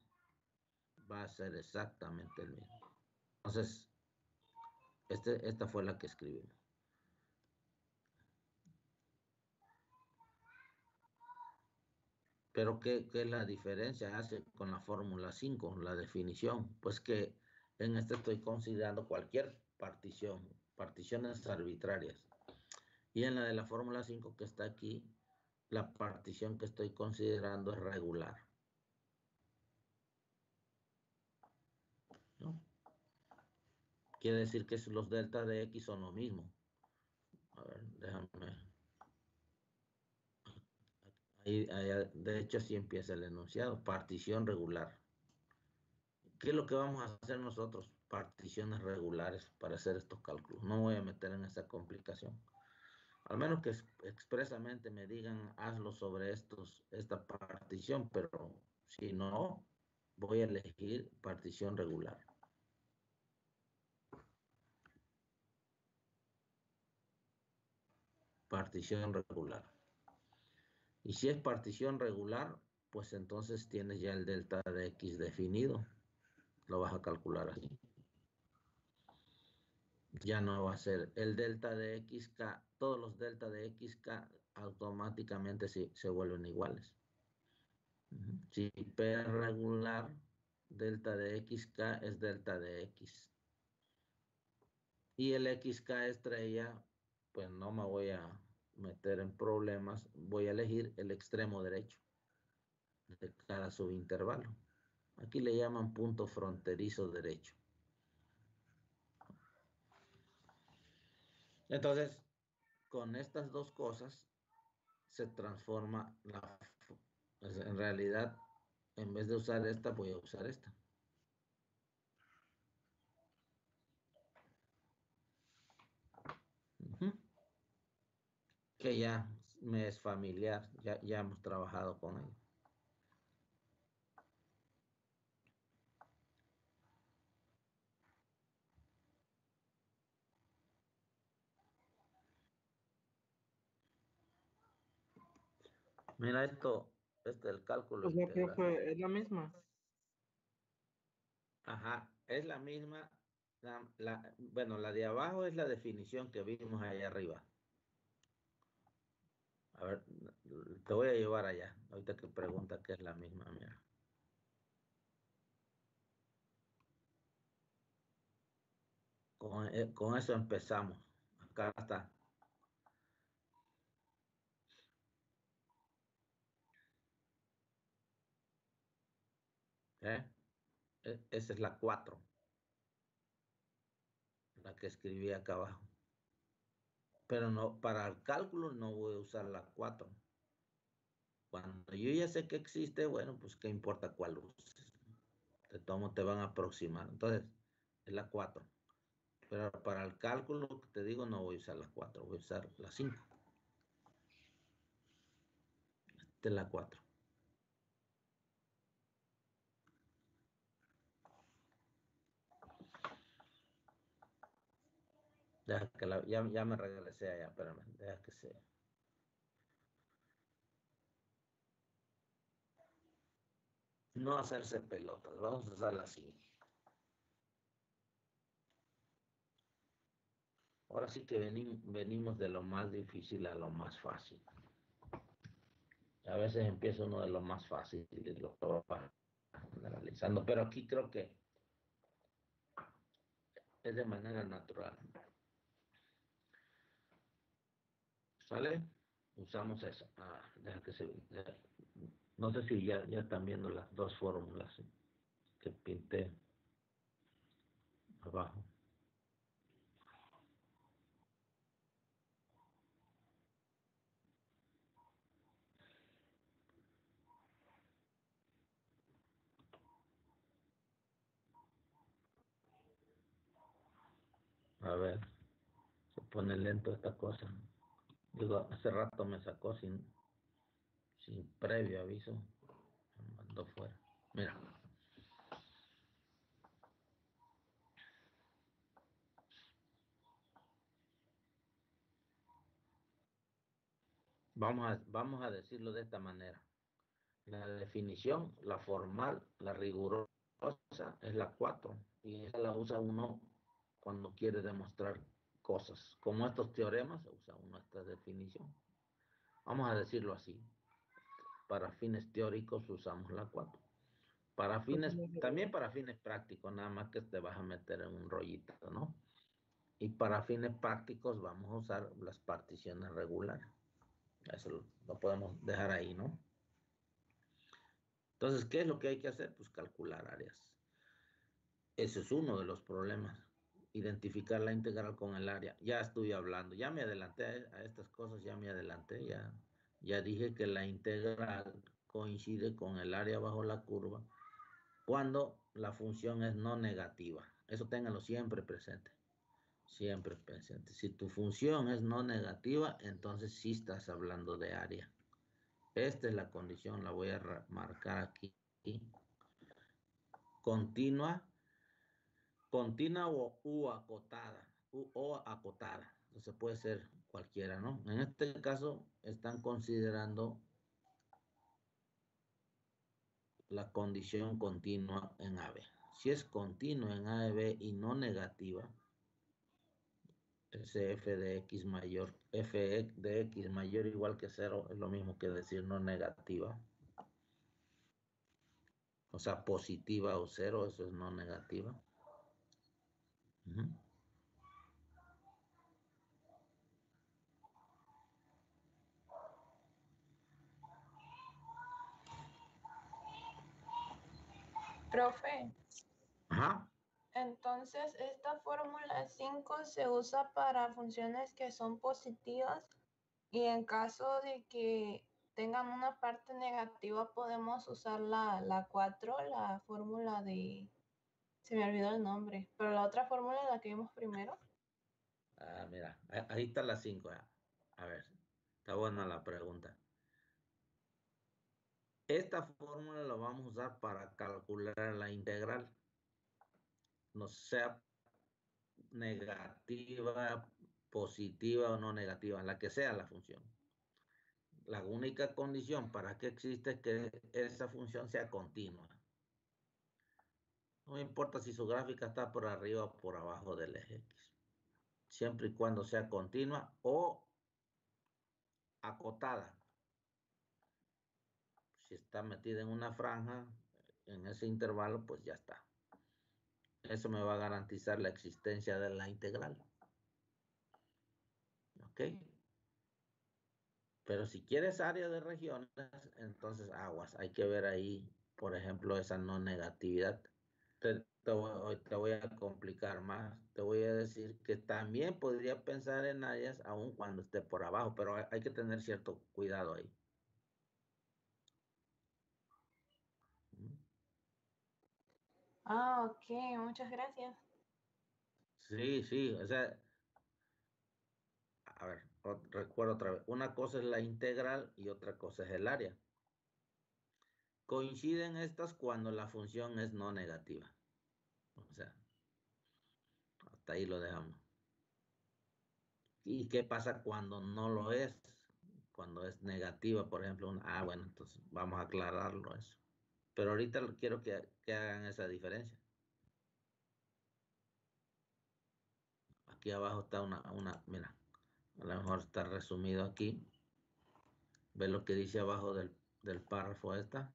va a ser exactamente el mismo. Entonces, esta fue la que escribimos. Pero ¿qué es la diferencia hace con la fórmula 5, la definición? Pues que en este estoy considerando cualquier particiones arbitrarias. Y en la de la fórmula 5 que está aquí, la partición que estoy considerando es regular, ¿no? Quiere decir que los delta de X son lo mismo. A ver, déjame. Ahí, de hecho, así empieza el enunciado, partición regular. ¿Qué es lo que vamos a hacer nosotros? Particiones regulares para hacer estos cálculos. No voy a meter en esa complicación. Al menos que expresamente me digan, hazlo sobre esta partición, pero si no, voy a elegir partición regular. Partición regular. Y si es partición regular, pues entonces tienes ya el delta de X definido. Lo vas a calcular así. Ya no va a ser el delta de XK, todos los delta de XK automáticamente se vuelven iguales. Si P es regular, delta de XK es delta de X. Y el XK estrella, pues no me voy a meter en problemas, voy a elegir el extremo derecho. de cada subintervalo. Aquí le llaman punto fronterizo derecho. Entonces, con estas dos cosas se transforma en realidad, en vez de usar esta, voy a usar esta. Que ya me es familiar, ya hemos trabajado con ello. Mira esto, el cálculo O sea, integral. profe, es la misma. Ajá, es la misma. Bueno, la de abajo es la definición que vimos ahí arriba. A ver, te voy a llevar allá. Ahorita que pregunta qué es la misma, mira. Con eso empezamos. Acá está. ¿Eh? Esa es la 4. La que escribí acá abajo. Pero no, para el cálculo no voy a usar la 4. Cuando yo ya sé que existe, bueno, pues qué importa cuál uses. De todos te van a aproximar. Entonces, es la 4. Pero para el cálculo que te digo, no voy a usar la 4, voy a usar la 5. Esta es la 4. Deja que ya me regresé allá, espérame, deja que sea. No hacerse pelotas, vamos a usarla así. Ahora sí que venimos de lo más difícil a lo más fácil. A veces empieza uno de lo más fácil y lo va analizando, pero aquí creo que es de manera natural. ¿Sale? Usamos eso. Deja que no sé si ya están viendo las dos fórmulas que pinté abajo. A ver, se pone lento esta cosa. Digo, hace rato me sacó sin previo aviso. Me mandó fuera. Mira. Vamos a decirlo de esta manera. La definición, la formal, la rigurosa, es la 4. Y esa la usa uno cuando quiere demostrar cosas. Como estos teoremas, usa uno esta definición. Vamos a decirlo así. Para fines teóricos usamos la 4. También para fines prácticos, nada más que te vas a meter en un rollito, ¿no? Y para fines prácticos vamos a usar las particiones regulares. Eso lo podemos dejar ahí, ¿no? Entonces, ¿qué es lo que hay que hacer? Pues calcular áreas. Ese es uno de los problemas. Identificar la integral con el área. Ya estoy hablando, ya me adelanté a estas cosas, ya me adelanté, ya dije que la integral coincide con el área bajo la curva cuando la función es no negativa. Eso ténganlo siempre presente. Siempre presente. Si tu función es no negativa, entonces sí estás hablando de área. Esta es la condición, la voy a marcar aquí. Continua o acotada. O acotada. Entonces puede ser cualquiera, ¿no? En este caso están considerando la condición continua en AB. Si es continua en AB y no negativa, ese f de x mayor, f de x mayor o igual que 0 es lo mismo que decir no negativa. O sea, positiva o 0, eso es no negativa. Profe, Ajá. entonces esta fórmula 5 se usa para funciones que son positivas y en caso de que tengan una parte negativa podemos usar la 4, la fórmula de... Se me olvidó el nombre, pero la otra fórmula, la que vimos primero. Ah, mira, ahí está la 5. A ver, está buena la pregunta. Esta fórmula la vamos a usar para calcular la integral. No sea negativa, positiva o no negativa, la que sea la función. La única condición para que exista es que esa función sea continua. No importa si su gráfica está por arriba o por abajo del eje X. Siempre y cuando sea continua o acotada. Si está metida en una franja, en ese intervalo, pues ya está. Eso me va a garantizar la existencia de la integral. ¿Ok? Pero si quieres área de regiones, entonces aguas. Hay que ver ahí, por ejemplo, esa no negatividad. Hoy te voy a complicar más. Te voy a decir que también podría pensar en áreas aun cuando esté por abajo, pero hay que tener cierto cuidado ahí. Ah, ok, muchas gracias. Sí, sí, o sea, a ver, recuerdo otra vez. Una cosa es la integral y otra cosa es el área. Coinciden estas cuando la función es no negativa. O sea, hasta ahí lo dejamos. ¿Y qué pasa cuando no lo es? Cuando es negativa, por ejemplo. Bueno, entonces vamos a aclararlo eso. Pero ahorita quiero que hagan esa diferencia. Aquí abajo está mira, a lo mejor está resumido aquí. ¿Ve lo que dice abajo del párrafo esta?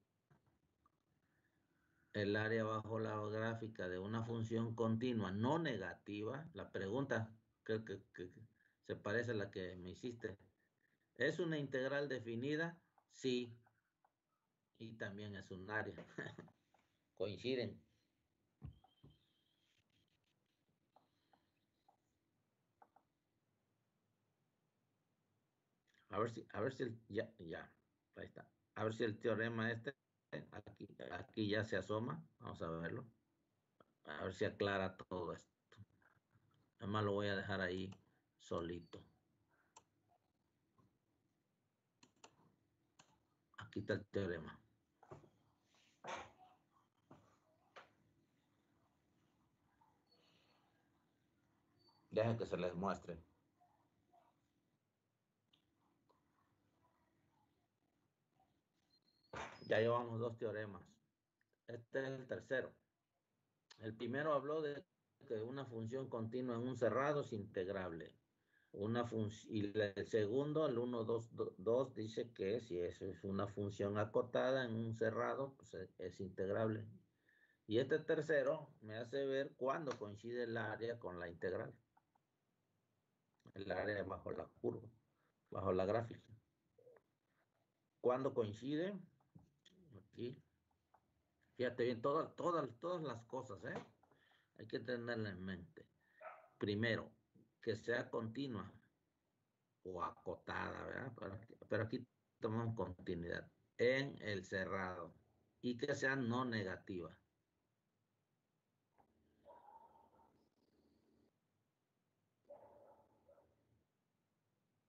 El área bajo la gráfica de una función continua no negativa. La pregunta creo que se parece a la que me hiciste. ¿Es una integral definida? Sí. Y también es un área. Coinciden. A ver si ya, ahí está. A ver si el teorema este, aquí ya se asoma. Vamos a verlo. A ver si aclara todo esto. Además lo voy a dejar ahí solito. Aquí está el teorema. Dejen que se les muestre. Ya llevamos 2 teoremas. Este es el tercero. El primero habló de que una función continua en un cerrado es integrable. Y el segundo, el 1, 2, dice que si eso es una función acotada en un cerrado, pues es integrable. Y este tercero me hace ver cuándo coincide el área con la integral. El área bajo la curva, bajo la gráfica. ¿Cuándo coincide? Aquí. Fíjate bien, todas las cosas, ¿eh? Hay que tenerla en mente. Primero, que sea continua o acotada, ¿verdad? Pero aquí tomamos continuidad en el cerrado y que sea no negativa.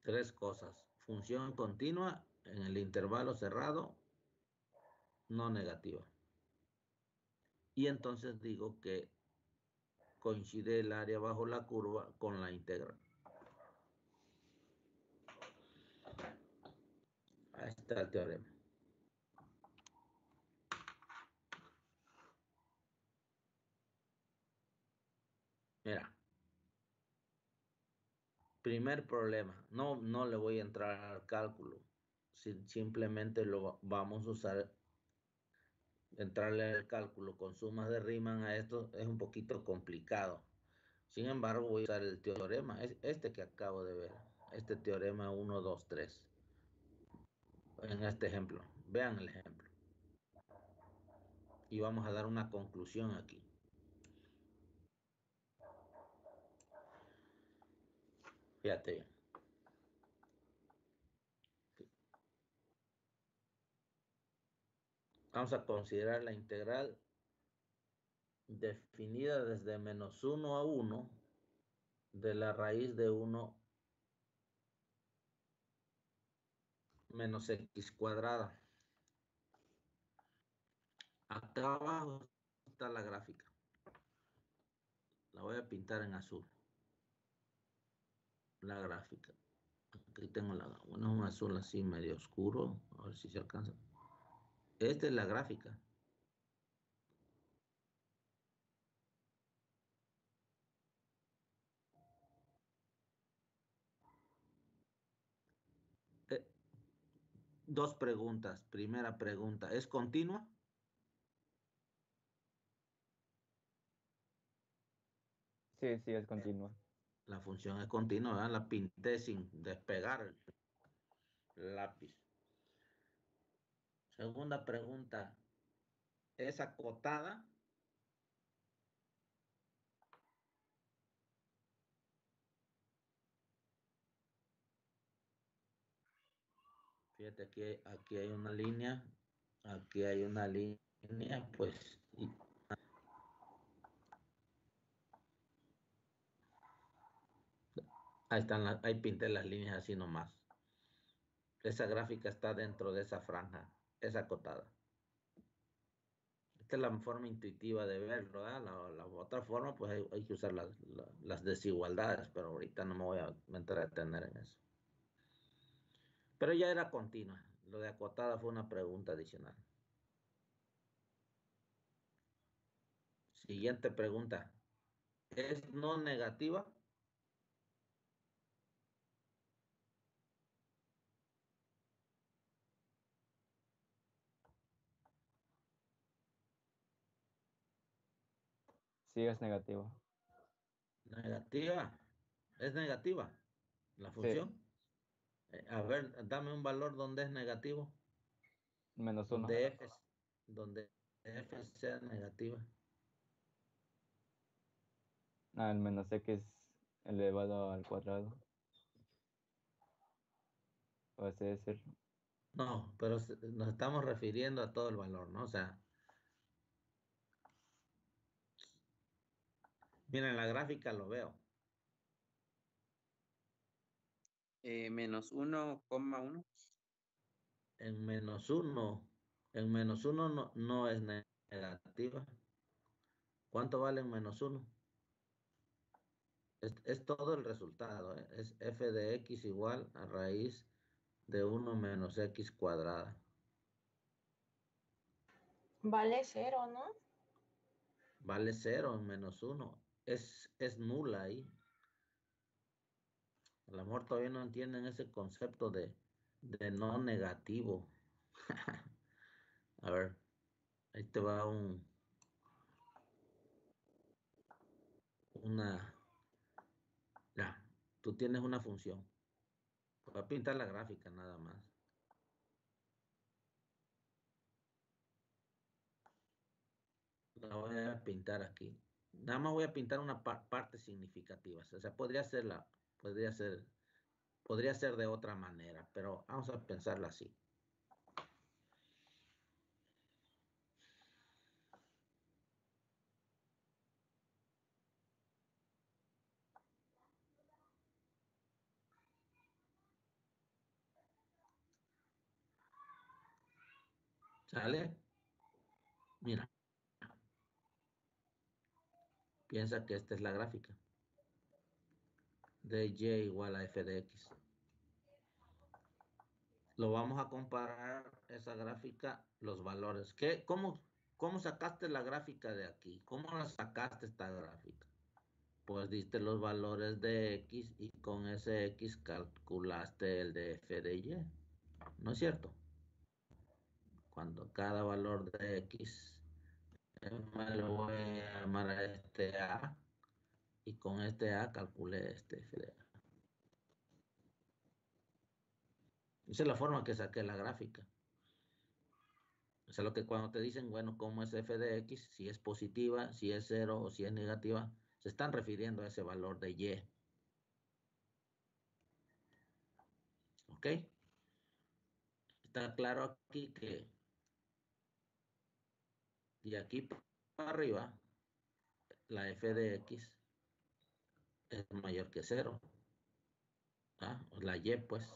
Tres cosas. Función continua en el intervalo cerrado, no negativa. Y entonces digo que coincide el área bajo la curva con la integral. Ahí está el teorema. Mira. Primer problema. No le voy a entrar al cálculo. Simplemente lo vamos a usar. Entrarle al cálculo con sumas de Riemann a esto es un poquito complicado. Sin embargo, voy a usar el teorema. Es este que acabo de ver. Este teorema 1, 2, 3. En este ejemplo. Vean el ejemplo. y vamos a dar una conclusión aquí. Fíjate bien. Vamos a considerar la integral definida desde menos 1 a 1 de la raíz de 1 menos x cuadrada. Acá abajo está la gráfica. La voy a pintar en azul. La gráfica. Aquí tengo bueno, un azul así medio oscuro. A ver si se alcanza. Esta es la gráfica. Dos preguntas. Primera pregunta, ¿es continua? Sí, sí, es continua. La función es continua, ¿verdad? La pinté sin despegar el lápiz. Segunda pregunta, ¿es acotada? Fíjate que aquí hay una línea, aquí hay una línea, pues. Ahí están, ahí pinté las líneas así nomás. Esa gráfica está dentro de esa franja, es acotada. Esta es la forma intuitiva de verlo, ¿eh? La otra forma, pues hay que usar las desigualdades, pero ahorita no me voy a entretener en eso. Pero ya era continua. Lo de acotada fue una pregunta adicional. Siguiente pregunta. ¿Es no negativa? Sí, es negativo. Negativa. ¿Es negativa la Sí, función? A ver, dame un valor donde es negativo. -1. Donde f sea negativa. El menos x elevado al cuadrado. O así decirlo. No, pero nos estamos refiriendo a todo el valor, ¿no? O sea, mira, en la gráfica lo veo. Menos 1,1. En menos uno no es negativa. ¿Cuánto vale en menos 1? Es todo el resultado, ¿eh? Es f de x igual a raíz de 1 menos x cuadrada. Vale 0, ¿no? Vale 0 en menos 1. Es nula ahí. A lo mejor todavía no entienden ese concepto de no negativo. A ver, ahí te va ya, tú tienes una función. Voy a pintar la gráfica nada más. La voy a pintar aquí. Nada más voy a pintar una parte significativa. O sea, podría ser de otra manera, pero vamos a pensarla así. ¿Sale? Mira. Piensa que esta es la gráfica de y igual a f de x. Lo vamos a comparar esa gráfica, los valores. ¿Cómo sacaste la gráfica de aquí? ¿Cómo la sacaste esta gráfica? Pues diste los valores de x y con ese x calculaste el de f de y. ¿No es cierto? Cuando cada valor de x me lo voy a llamar a este a y con este a calculé este f de a. Esa es la forma que saqué la gráfica. O sea, lo que cuando te dicen, bueno, ¿cómo es f de x? Si es positiva, si es 0 o si es negativa, se están refiriendo a ese valor de y. ¿Ok? Está claro aquí que de aquí para arriba, la f de x es mayor que 0. ¿Ah? La y, pues.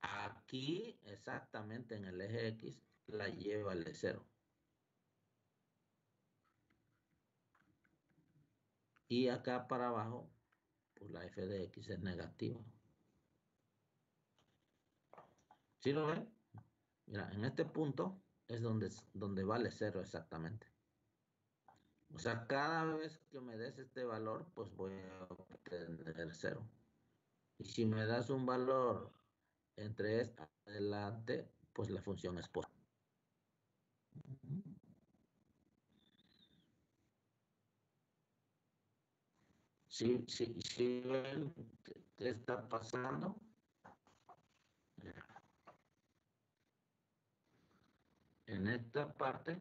Aquí, exactamente en el eje X, la y vale 0. Y acá para abajo, pues la f de x es negativa. ¿Sí lo ven? Mira, en este punto es donde vale 0 exactamente. O sea, cada vez que me des este valor, pues voy a obtener 0. Y si me das un valor entre esta adelante, pues la función es positiva. ¿Sí ven qué está pasando? En esta parte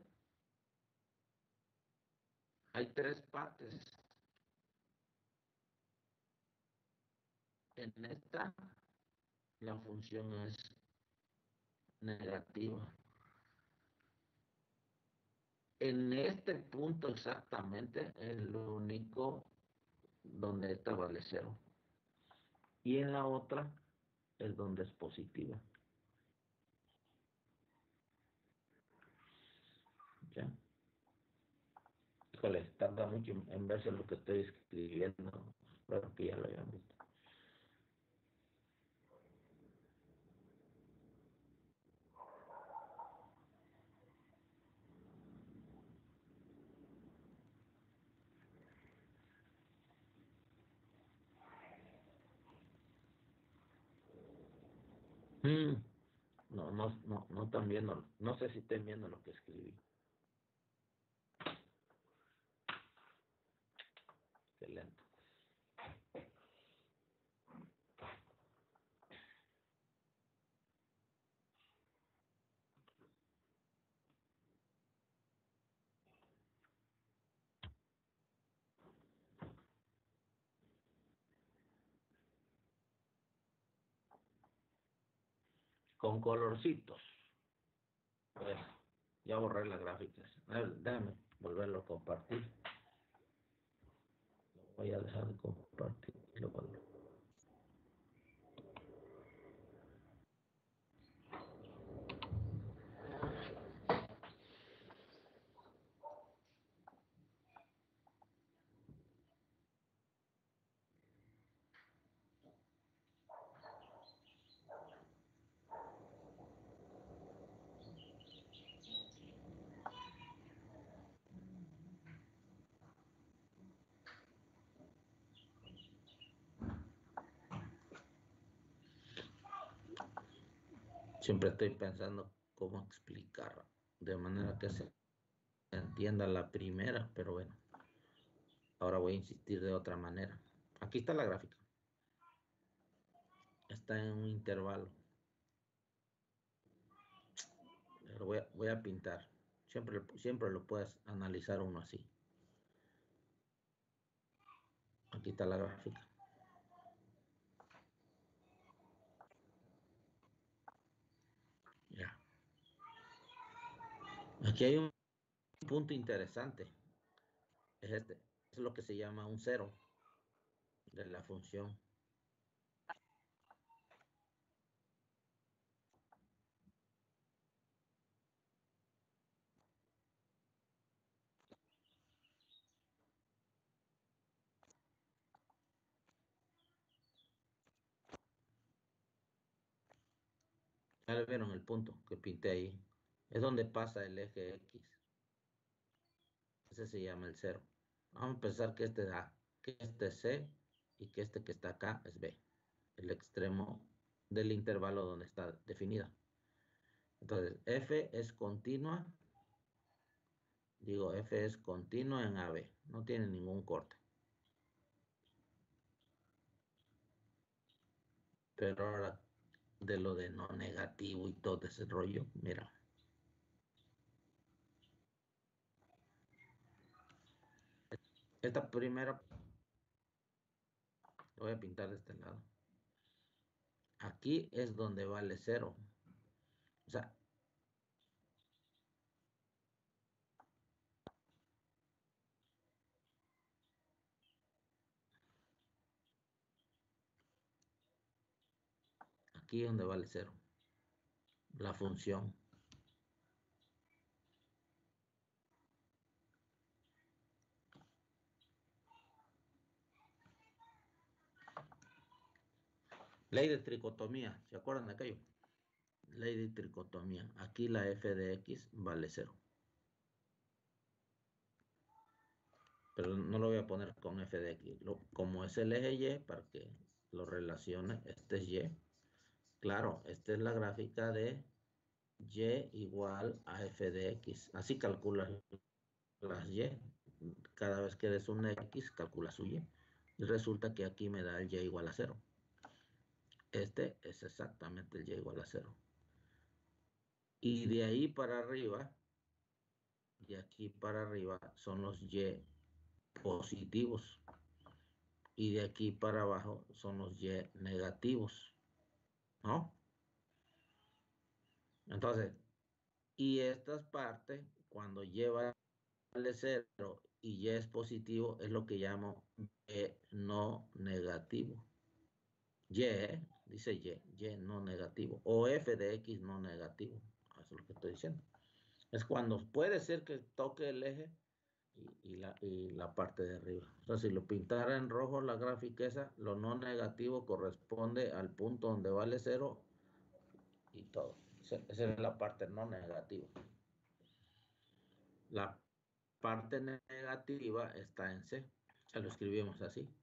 hay 3 partes. En esta, la función es negativa. En este punto exactamente es lo único donde esta vale 0. Y en la otra es donde es positiva. ¿Ya? Híjole, tarda mucho en verse lo que estoy escribiendo. Espero que ya lo hayan visto. No están viendo, no sé si estén viendo lo que escribí. Qué lento. Con colorcitos. Pues, ya borré las gráficas. A ver, déjame volverlo a compartir. Lo voy a dejar de compartir y lo vuelvo. Siempre estoy pensando cómo explicar de manera que se entienda la primera, pero bueno, ahora voy a insistir de otra manera. Aquí está la gráfica. Está en un intervalo. Pero voy a pintar. Siempre lo puedes analizar uno así. Aquí está la gráfica. Ya. Aquí hay un punto interesante. Es este. Es lo que se llama un cero de la función. Ya le vieron el punto que pinté ahí. Es donde pasa el eje X. Ese se llama el cero. Vamos a pensar que este es A, que este es C y que este que está acá es B. El extremo del intervalo donde está definida. Entonces, F es continua. Digo, F es continua en AB. No tiene ningún corte. Pero ahora, de lo de no negativo y todo ese rollo, mira. Esta primera, lo voy a pintar de este lado. Aquí es donde vale 0. O sea, aquí es donde vale 0. La función. Ley de tricotomía. ¿Se acuerdan de aquello? Ley de tricotomía. Aquí la f de x vale 0. Pero no lo voy a poner con f de x. Como es el eje y, para que lo relacione, este es y. Claro, esta es la gráfica de y igual a f de x. Así calculas las y. Cada vez que des un x, calcula su y. Y resulta que aquí me da el y igual a 0. Este es exactamente el y igual a 0. Y de ahí para arriba, de aquí para arriba, son los y positivos. Y de aquí para abajo son los y negativos. ¿No? Entonces, y estas partes, cuando y vale 0 y y es positivo, es lo que llamo y no negativo. Y, dice y no negativo. O f de x no negativo. Eso es lo que estoy diciendo. Es cuando puede ser que toque el eje y la parte de arriba. O sea, si lo pintara en rojo la gráfica esa, lo no negativo corresponde al punto donde vale 0 y todo. Esa es la parte no negativa. La parte negativa está en C. Ya lo escribimos así.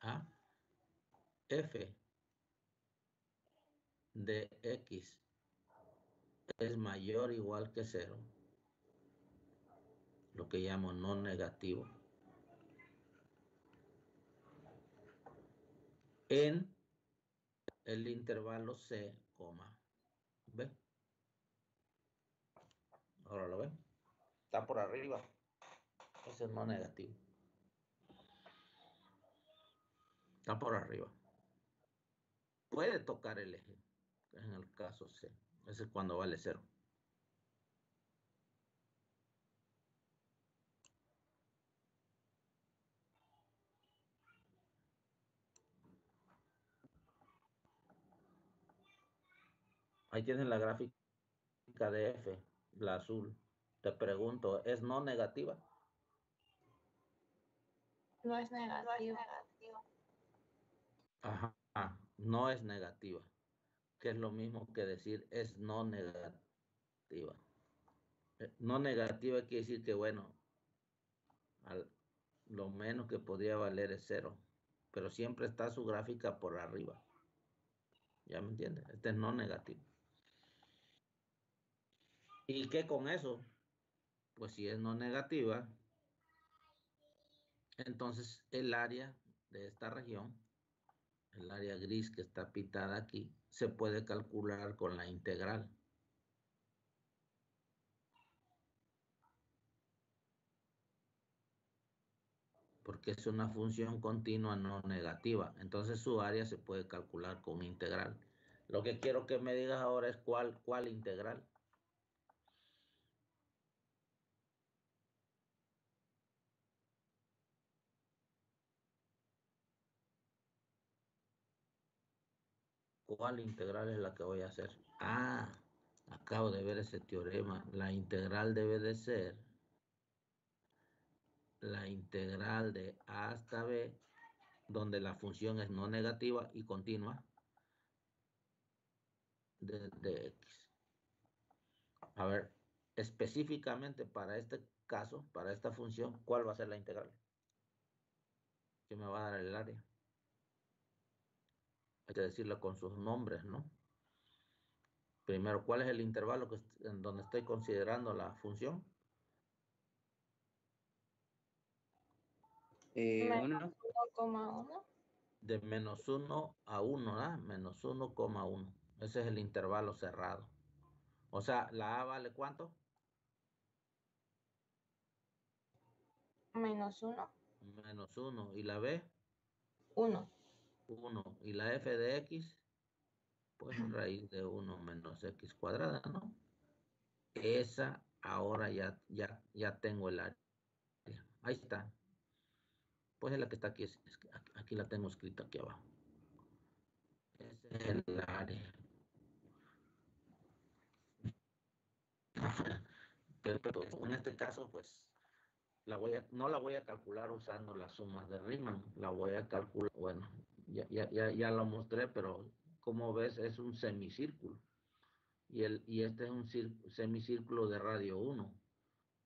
A. F de X es mayor o igual que 0. Lo que llamo no negativo. En el intervalo C, B. Ahora lo ven. Está por arriba. Ese es no negativo. Está por arriba. Puede tocar el eje. En el caso C. Ese es cuando vale 0. Ahí tienen la gráfica de F, la azul. Te pregunto, ¿es no negativa? No es negativo. Ajá, no es negativa. Que es lo mismo que decir es no negativa. No negativa quiere decir que, bueno, lo menos que podría valer es 0. Pero siempre está su gráfica por arriba. ¿Ya me entiendes? Este es no negativo. ¿Y qué con eso? Pues si es no negativa, entonces el área de esta región, el área gris que está pintada aquí, se puede calcular con la integral. Porque es una función continua no negativa. Entonces su área se puede calcular con integral. Lo que quiero que me digas ahora es cuál integral. ¿Cuál integral es la que voy a hacer? Ah, acabo de ver ese teorema. La integral debe de ser la integral de A hasta B, donde la función es no negativa y continua, de X. A ver, específicamente para este caso, para esta función, ¿cuál va a ser la integral? ¿Qué me va a dar el área? Hay que decirlo con sus nombres, ¿no? Primero, ¿cuál es el intervalo en donde estoy considerando la función? Uno. 1,1. De menos 1 a 1, ¿verdad? Menos 1,1. Ese es el intervalo cerrado. O sea, ¿la A vale cuánto? Menos 1. Menos 1. ¿Y la B? 1. 1. ¿Y la f de x? Pues raíz de 1 menos x cuadrada, ¿no? Esa ahora ya tengo el área. Ahí está. Pues es la que está aquí. Aquí la tengo escrita aquí abajo. Ese es el área. Pero en este caso, pues, no la voy a calcular usando las sumas de Riemann. La voy a calcular, bueno, ya lo mostré, pero como ves es un semicírculo. Y este es un semicírculo de radio 1.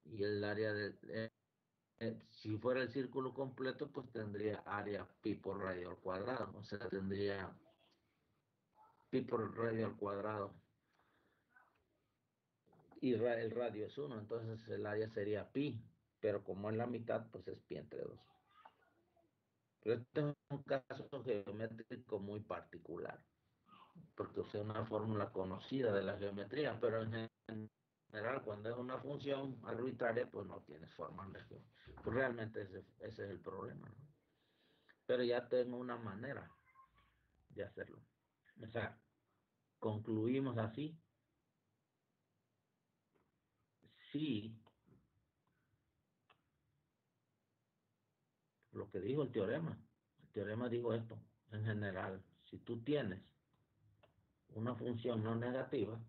Y el área de... si fuera el círculo completo, pues tendría área pi por radio al cuadrado. O sea, tendría pi por radio al cuadrado. Y el radio es 1, entonces el área sería pi. Pero como es la mitad, pues es pi entre 2. Pero este es un caso geométrico muy particular, porque usé una fórmula conocida de la geometría, pero en general, cuando es una función arbitraria, pues no tienes forma de geometría. Pues realmente ese es el problema, ¿no? Pero ya tengo una manera de hacerlo. O sea, concluimos así. Sí, lo que dijo el teorema dijo esto, en general, si tú tienes una función no negativa,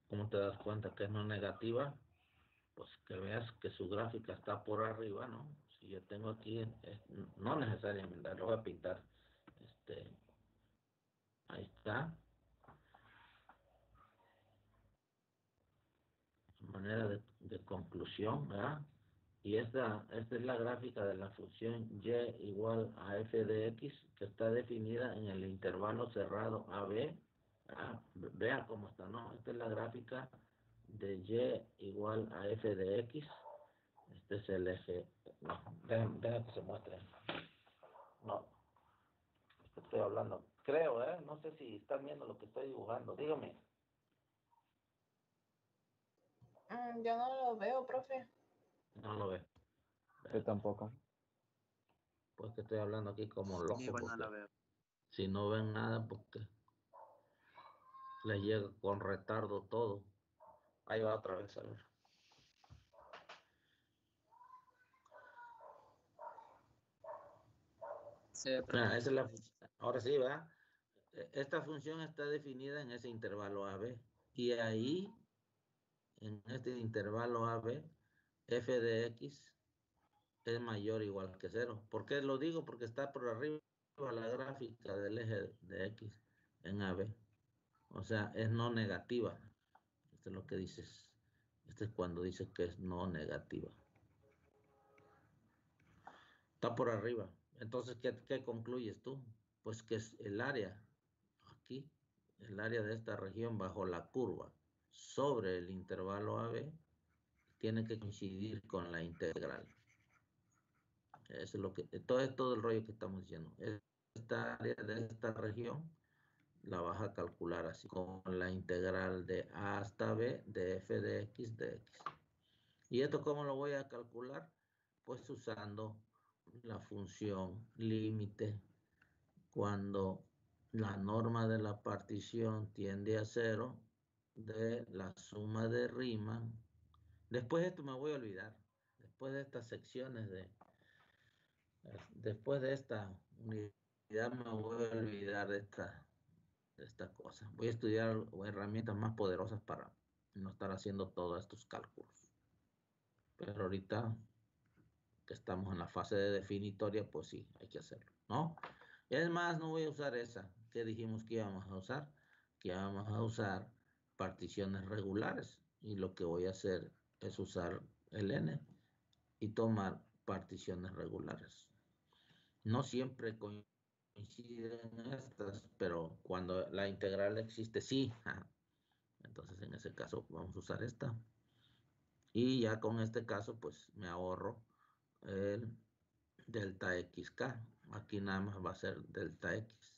¿cómo te das cuenta que es no negativa? Pues que veas que su gráfica está por arriba, ¿no? Si yo tengo aquí, no necesariamente, lo voy a pintar, ahí está, manera de conclusión, ¿verdad? Y esta es la gráfica de la función y igual a f de x, que está definida en el intervalo cerrado AB. Vea cómo está, ¿no? Esta es la gráfica de y igual a f de x. Este es el eje. No, vean que se muestre. No, estoy hablando. Creo, ¿eh? No sé si están viendo lo que estoy dibujando. Dígame. Yo no lo veo, profe. No lo ve. Yo tampoco. Pues que estoy hablando aquí como loco. Igual no Porque la veo. si no ven nada, porque les llega con retardo todo. Ahí va otra vez, a ver. Sí, Esa es ahora sí, ¿verdad? Esta función está definida en ese intervalo AB. Y ahí, en este intervalo AB, f de x es mayor o igual que 0. ¿Por qué lo digo? Porque está por arriba la gráfica del eje de x en AB. O sea, es no negativa. Esto es lo que dices. Este es cuando dices que es no negativa. Está por arriba. Entonces, ¿qué concluyes tú? Pues que es el área, aquí, el área de esta región bajo la curva sobre el intervalo AB tiene que coincidir con la integral. Eso es lo que, todo el rollo que estamos diciendo. Esta área de esta región la vas a calcular así, con la integral de A hasta B de f de x de x. ¿Y esto cómo lo voy a calcular? Pues usando la función límite cuando la norma de la partición tiende a 0 de la suma de Riemann. Después de esto me voy a olvidar. Después de estas secciones después de esta unidad me voy a olvidar de esta cosa. Voy a estudiar herramientas más poderosas para no estar haciendo todos estos cálculos. Pero ahorita que estamos en la fase de definitoria, pues sí, hay que hacerlo, ¿no? Es más, no voy a usar esa que dijimos que íbamos a usar, que íbamos a usar particiones regulares. Y lo que voy a hacer es usar el n y tomar particiones regulares. No siempre coinciden estas, pero cuando la integral existe, sí. Entonces, en ese caso, vamos a usar esta. Y ya con este caso, pues me ahorro el delta xk. Aquí nada más va a ser delta x.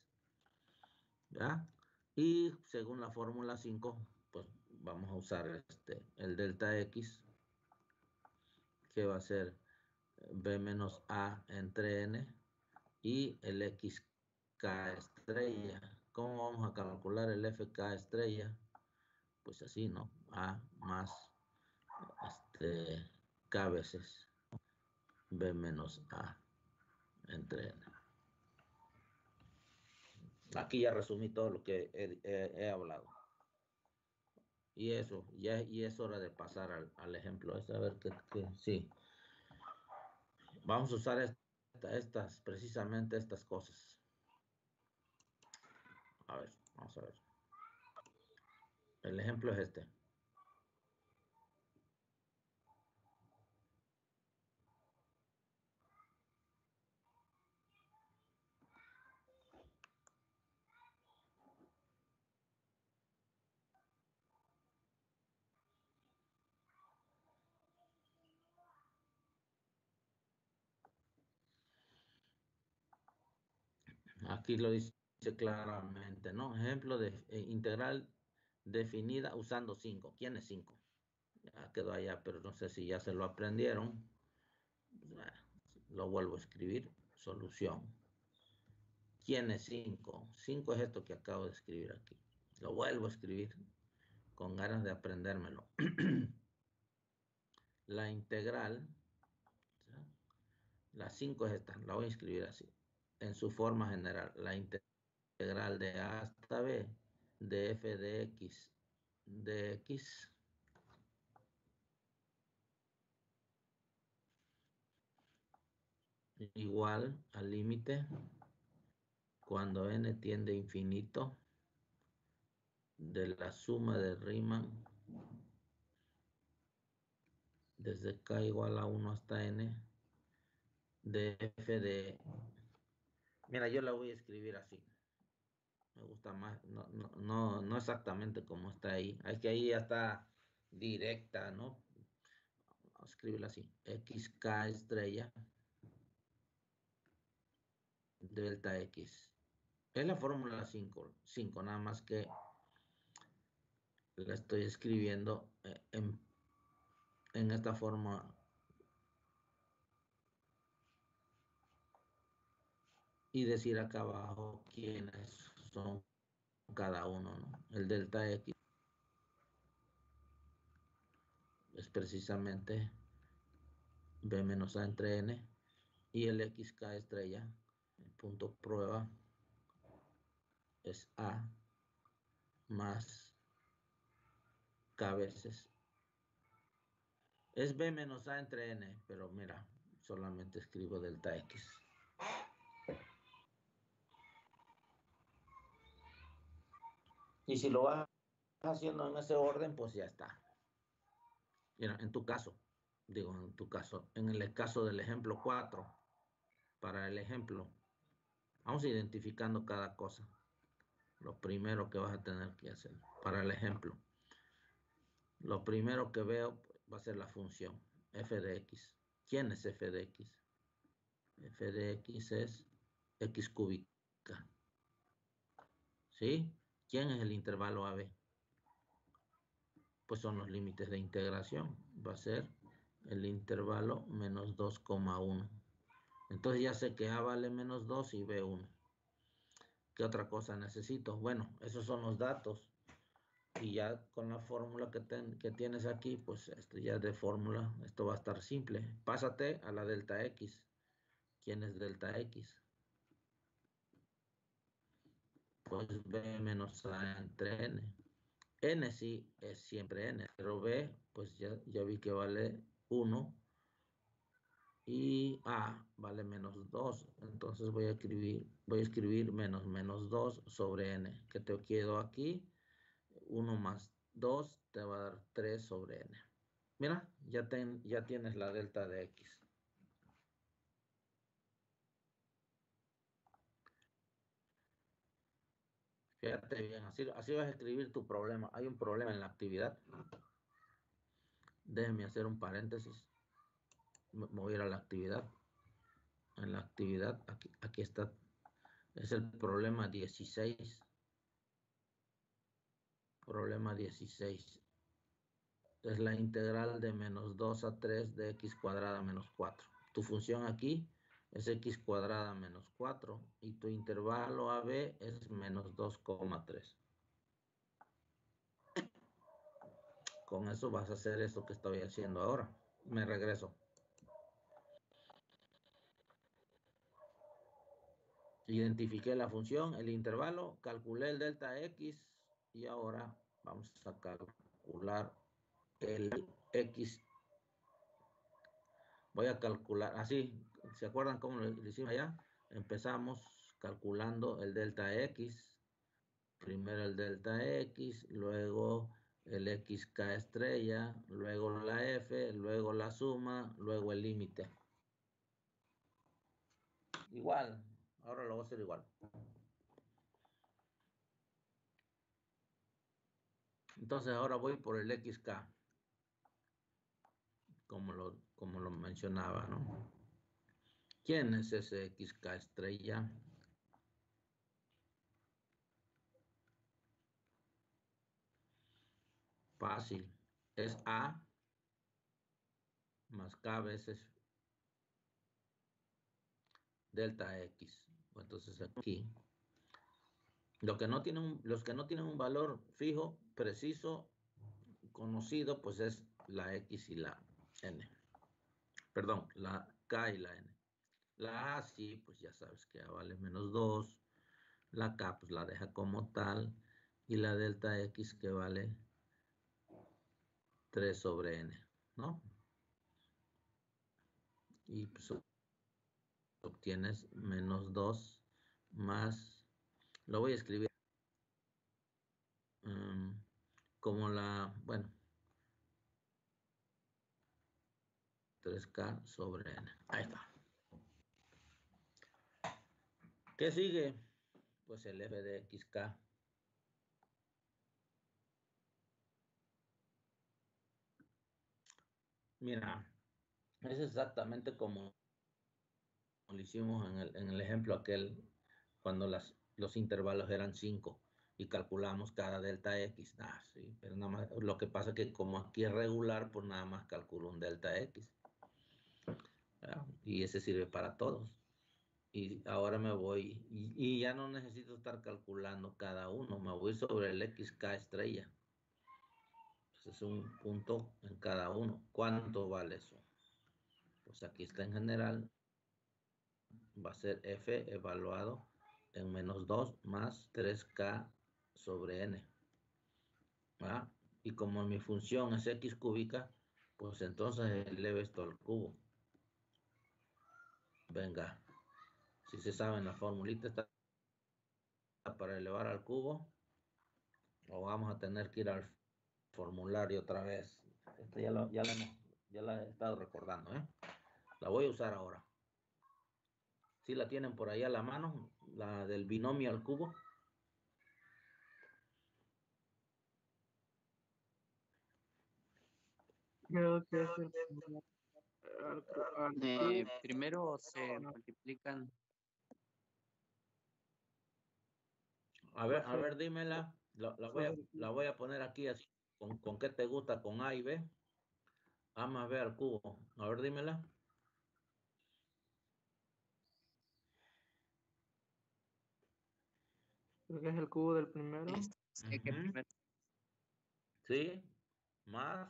¿Ya? Y según la fórmula 5, pues vamos a usar el delta X, que va a ser B menos A entre N, y el XK estrella. ¿Cómo vamos a calcular el FK estrella? Pues así, ¿no? A más K veces B menos A entre N. Aquí ya resumí todo lo que he hablado. Y eso, ya y es hora de pasar al ejemplo. A ver que sí. Vamos a usar precisamente estas cosas. A ver, vamos a ver. El ejemplo es este. Aquí lo dice claramente, ¿no? Ejemplo de integral definida usando 5. ¿Quién es 5? Ya quedó allá, pero no sé si ya se lo aprendieron. Lo vuelvo a escribir. Solución. ¿Quién es 5? 5 es esto que acabo de escribir aquí. Lo vuelvo a escribir con ganas de aprendérmelo. La integral, la 5 es esta, la voy a escribir así. En su forma general, la integral de A hasta B de f de x igual al límite cuando n tiende a infinito de la suma de Riemann desde k igual a 1 hasta n de f de... Mira, yo la voy a escribir así. Me gusta más, no exactamente como está ahí. Es que ahí ya está directa, ¿no? Vamos a escribirla así. XK estrella delta X. Es la fórmula 5, nada más que la estoy escribiendo en esta forma. Y decir acá abajo quiénes son cada uno, ¿no? El delta X es precisamente B menos A entre N, y el XK estrella, el punto prueba, es A más K veces. Es B menos A entre N, pero mira, solamente escribo delta X. Y si lo vas haciendo en ese orden, pues ya está. Mira, en tu caso, en el caso del ejemplo 4, para el ejemplo, vamos identificando cada cosa. Lo primero que vas a tener que hacer para el ejemplo. Lo primero que veo va a ser la función f de x. ¿Quién es f de x? F de x es x cúbica. ¿Sí? ¿Quién es el intervalo AB? Pues son los límites de integración. Va a ser el intervalo menos 2,1. Entonces ya sé que A vale menos 2 y B 1. ¿Qué otra cosa necesito? Bueno, esos son los datos. Y ya con la fórmula que tienes aquí, pues esto ya de fórmula, esto va a estar simple. Pásate a la delta X. ¿Quién es delta X? Pues B menos A entre N. N sí es siempre N, pero B, pues ya vi que vale 1 y A vale menos 2. Entonces voy a escribir menos 2 sobre N, que te quedo aquí. 1 más 2 te va a dar 3 sobre N. Mira, ya tienes la delta de X. Fíjate bien, así vas a escribir tu problema. Hay un problema en la actividad. Déjenme hacer un paréntesis. Me voy a ir a la actividad. En la actividad, aquí está. Es el problema 16. Problema 16. es la integral de menos 2 a 3 de x cuadrada menos 4. Tu función aquí es x cuadrada menos 4 y tu intervalo AB es menos 2,3. Con eso vas a hacer esto que estoy haciendo ahora. Me regreso. Identifiqué la función, el intervalo, calculé el delta x y ahora vamos a calcular el x. Voy a calcular, así, ¿se acuerdan cómo lo hicimos allá? Empezamos calculando el delta x, primero el delta x, luego el xk estrella, luego la f, luego la suma, luego el límite. Igual, ahora lo voy a hacer igual. Entonces ahora voy por el xk, como lo mencionaba, ¿no? ¿Quién es ese xk estrella? Fácil. Es A más K veces delta X. Entonces aquí, los que no tienen un valor fijo, preciso, conocido, pues es la X y la N. Perdón, la K y la N. La A sí, pues ya sabes que A vale menos 2. La K pues la deja como tal. Y la delta X que vale 3 sobre N, ¿no? Y pues obtienes menos 2 más, lo voy a escribir como bueno, 3K sobre N. Ahí está. ¿Qué sigue? Pues el f de xk. Mira, es exactamente como lo hicimos en el ejemplo aquel, cuando los intervalos eran 5 y calculamos cada delta x. Sí, pero nada más, lo que pasa es que como aquí es regular, pues nada más calculo un delta x. Y ese sirve para todos. Y ahora me voy, y ya no necesito estar calculando cada uno, me voy sobre el xk estrella. Pues es un punto en cada uno. ¿Cuánto vale eso? Pues aquí está en general, va a ser f evaluado en menos 2 más 3k sobre n. ¿Ah? Y como mi función es x cúbica, pues entonces eleve esto al cubo. Venga, si se sabe, la formulita está para elevar al cubo, o vamos a tener que ir al formulario otra vez. Esto ya la he estado recordando, ¿eh? La voy a usar ahora. ¿Sí la tienen por ahí a la mano? La del binomio al cubo. Creo que es el Primero se multiplican. A ver, dímela. La voy a poner aquí así. ¿Con qué te gusta? ¿Con A y B? A más B al cubo. A ver, dímela. creo que es el cubo del primero. Sí, que primero. Sí, más.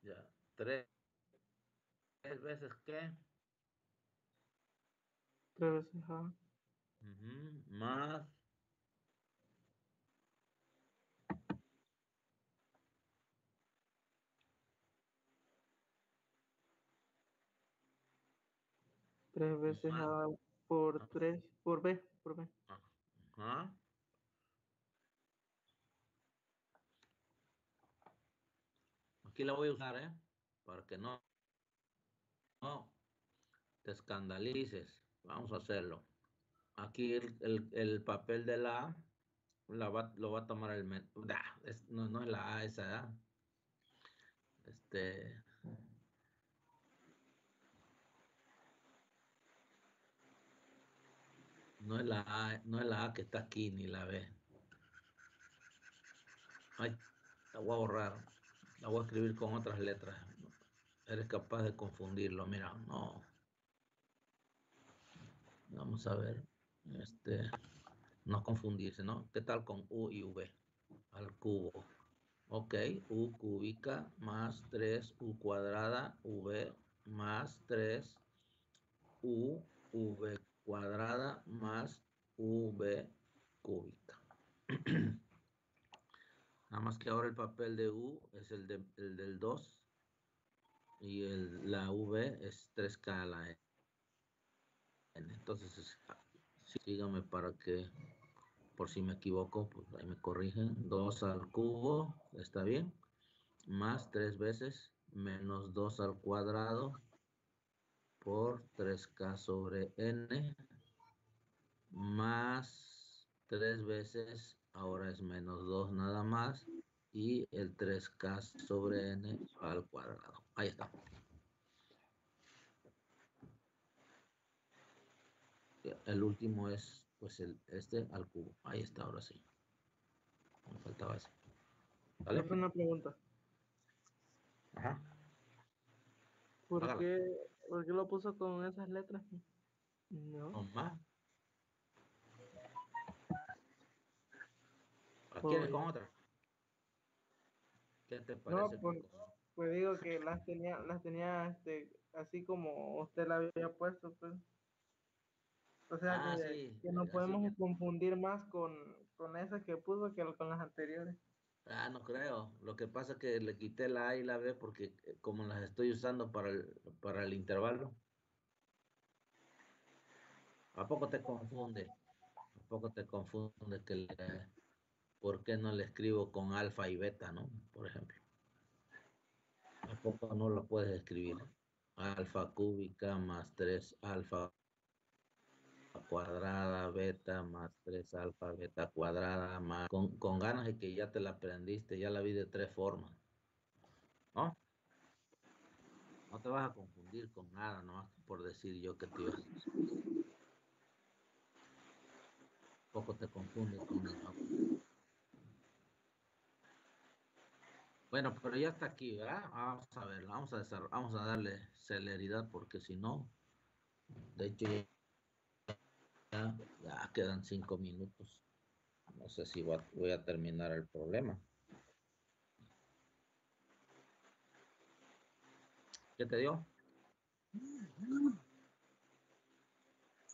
Ya, 3 veces ¿qué? 3 veces A. Más. Tres veces A por 3, por B. Ajá. Aquí la voy a usar, ¿eh? Para que no te escandalices. Vamos a hacerlo. Aquí el papel de la A lo va a tomar el... no es la A esa, ¿eh? No es la A que está aquí, ni la B. Ay, la voy a borrar. La voy a escribir con otras letras. Eres capaz de confundirlo. Mira, no. Vamos a ver. No confundirse, ¿no? ¿Qué tal con U y V? Al cubo. Ok, U cúbica más 3U cuadrada, V más 3 V cuadrada más V cúbica. Nada más que ahora el papel de U es el del 2 y la V es 3K a la N. Entonces, síganme para que, por si me equivoco, pues ahí me corrigen. 2 al cubo, ¿está bien? Más 3 veces, menos 2 al cuadrado por 3K sobre N, más 3 veces, ahora es menos 2 nada más, y el 3K sobre N al cuadrado. Ahí está. El último es, pues, este al cubo. Ahí está, ahora sí. Me faltaba ese. ¿Vale? Profe, una pregunta. Ajá. ¿Por Hágala. qué lo puso con esas letras? No. Con más. ¿La Oh, quieres ya. con otra? ¿Qué te No, parece? pues digo que las tenía así como usted la había puesto, pues. O sea Sí, que no así podemos confundir más con esa que puso que con las anteriores. no creo. Lo que pasa es que le quité la A y la B porque como las estoy usando para el intervalo. ¿A poco te confunde? ¿A poco te confunde por qué no le escribo con alfa y beta, no? Por ejemplo. ¿A poco no lo puedes escribir? Alfa cúbica más 3 alfa cuadrada, beta más 3 alfa, beta cuadrada, más... Con ganas de que ya te la aprendiste, ya la vi de 3 formas. ¿No? No te vas a confundir con nada, nomás por decir yo que te ibas. Poco te confundes con eso. Bueno, pero ya está aquí, ¿verdad? Vamos a ver, vamos a darle celeridad porque si no, de hecho ya quedan 5 minutos. No sé si voy a terminar el problema. ¿Qué te dio?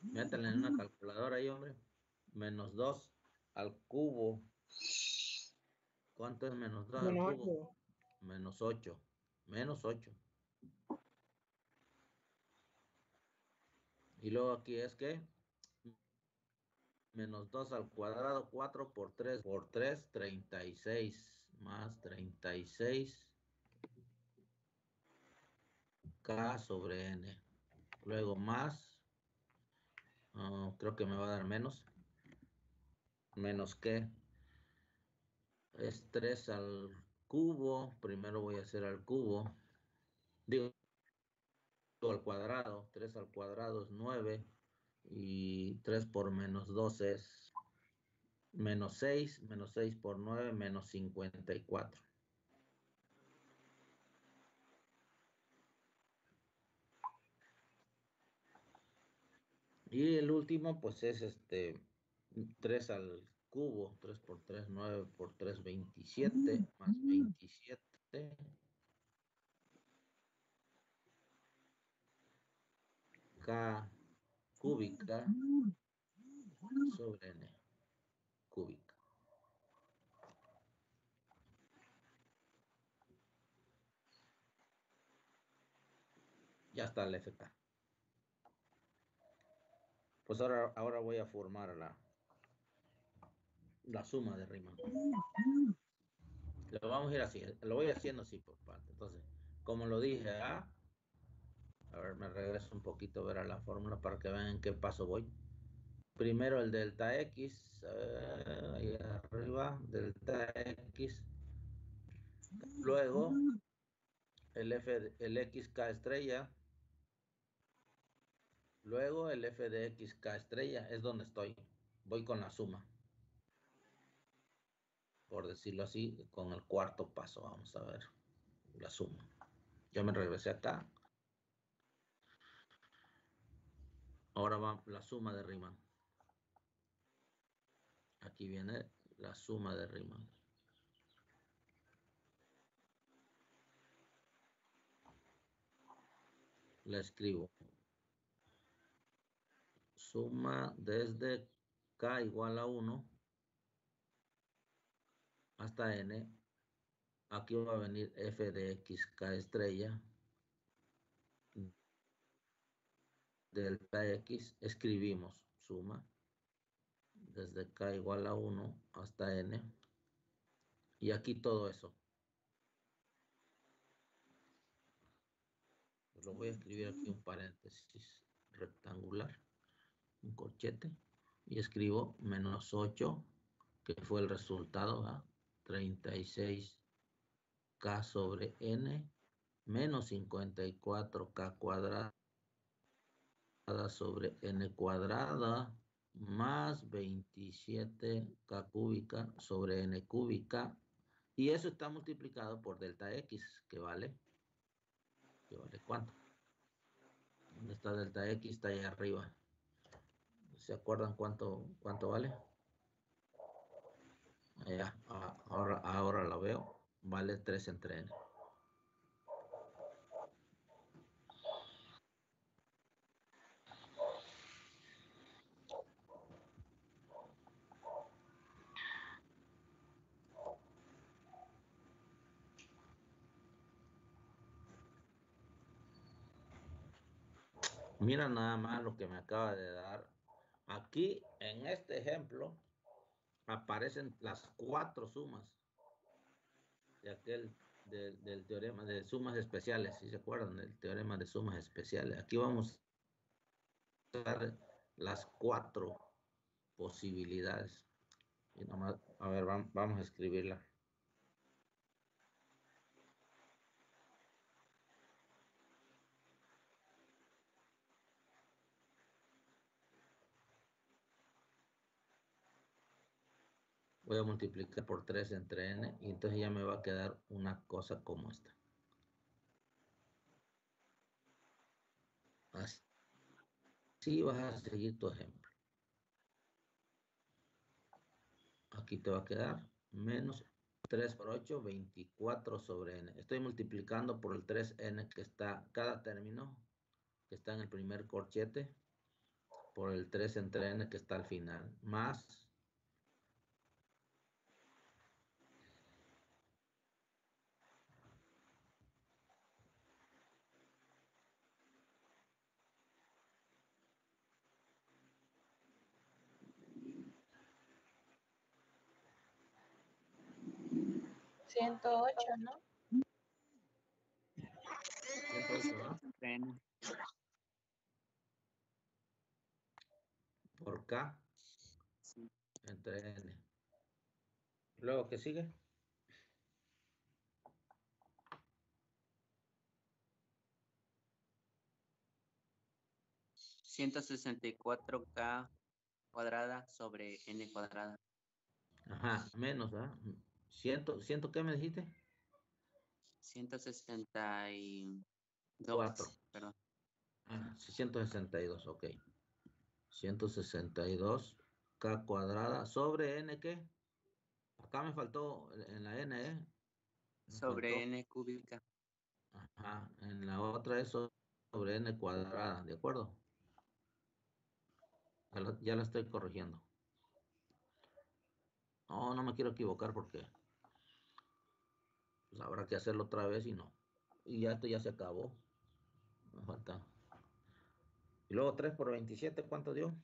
Métele en una calculadora ahí, hombre. Menos 2 al cubo. ¿Cuánto es menos 2 al Menos cubo? 8. Menos 8. Menos 8. Y luego aquí es que menos 2 al cuadrado, 4 por 3, 36. Más 36. K sobre N. Luego más. Creo que me va a dar menos. Menos que es 3 al cubo. Primero voy a hacer al cubo. Digo al cuadrado. 3 al cuadrado es 9. Y 3 por menos 2 es menos 6. Menos 6 por 9, menos 54. Y el último, pues es 3 al cubo. 3 por 3, 9 por 3, 27. Más 27. K cúbica sobre N cúbica. Ya está el FK. Pues ahora voy a formar la suma de Riemann. Lo vamos a ir así, lo voy haciendo así por parte. Entonces, como lo dije, a ver, me regreso un poquito a ver a la fórmula para que vean en qué paso voy. Primero el delta X, ahí arriba, delta X. Luego el XK estrella. Luego el f de x k estrella es donde estoy. Voy con la suma. Por decirlo así, con el cuarto paso. Vamos a ver la suma. Ya me regresé acá. Ahora va la suma de Riemann. Aquí viene la suma de Riemann. La escribo. Suma desde k igual a 1 hasta n. Aquí va a venir f de x k estrella. Delta x, escribimos suma desde k igual a 1 hasta n. Y aquí todo eso. Lo voy a escribir aquí un paréntesis rectangular, un corchete, y escribo menos 8, que fue el resultado, ¿verdad? 36k sobre n, menos 54k cuadrada sobre n cuadrada, más 27k cúbica sobre n cúbica, y eso está multiplicado por delta x, que vale ¿cuánto? ¿Dónde está delta x? Está ahí arriba. ¿Se acuerdan cuánto vale? Ya, ahora lo veo. Vale 3 entre n. Mira nada más lo que me acaba de dar. Aquí, en este ejemplo, aparecen las 4 sumas de aquel del teorema de sumas especiales. ¿Sí se acuerdan del teorema de sumas especiales? Aquí vamos a usar las 4 posibilidades. Y nomás, a ver, vamos a escribirla. Voy a multiplicar por 3 entre n y entonces ya me va a quedar una cosa como esta. Así vas a seguir tu ejemplo. Aquí te va a quedar menos 3 por 8, 24 sobre n. Estoy multiplicando por el 3n que está, cada término que está en el primer corchete, por el 3 entre n que está al final, más 108, ¿no? 108, ¿no? Por k Sí. entre n. Luego, ¿qué sigue? $164k cuadrada sobre n cuadrada. Ajá, menos, ¿ah? ¿Ciento qué me dijiste? 162, 4. perdón. Ah, 162, ok. 162k cuadrada sobre n, ¿qué? Acá me faltó en la n, ¿eh? Me Sobre faltó. n cúbica. Ajá, en la otra es sobre n cuadrada, ¿de acuerdo? Ya la estoy corrigiendo. No me quiero equivocar porque pues habrá que hacerlo otra vez y no. Y ya esto ya se acabó. Me falta. Y luego 3 por 27, ¿cuánto dio?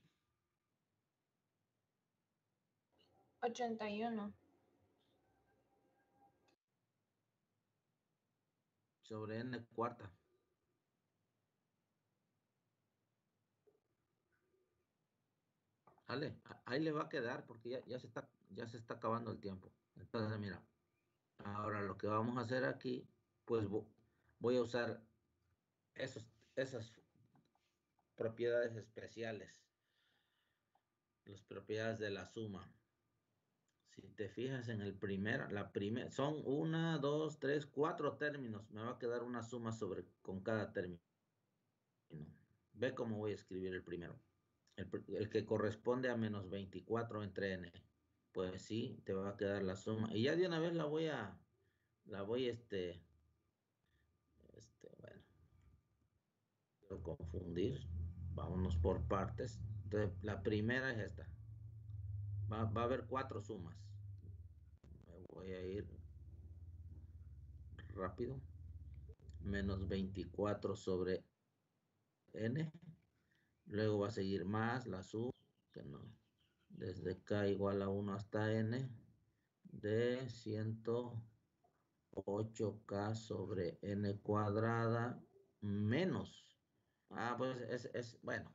81. Sobre n cuarta. Vale, ahí le va a quedar porque ya se está acabando el tiempo. Entonces, mira, ahora lo que vamos a hacer aquí, pues voy a usar esas propiedades especiales. Las propiedades de la suma. Si te fijas en el son 1, 2, 3, 4 términos. Me va a quedar una suma con cada término. Ve cómo voy a escribir el primero. El que corresponde a menos 24 entre n. Pues sí, te va a quedar la suma. Y ya de una vez bueno, quiero confundir. Vámonos por partes. Entonces, la primera es esta. Va a haber 4 sumas. Me voy a ir rápido. Menos 24 sobre n. Luego va a seguir más la suma, que no, desde k igual a 1 hasta n, de 108k sobre n cuadrada menos. Pues bueno,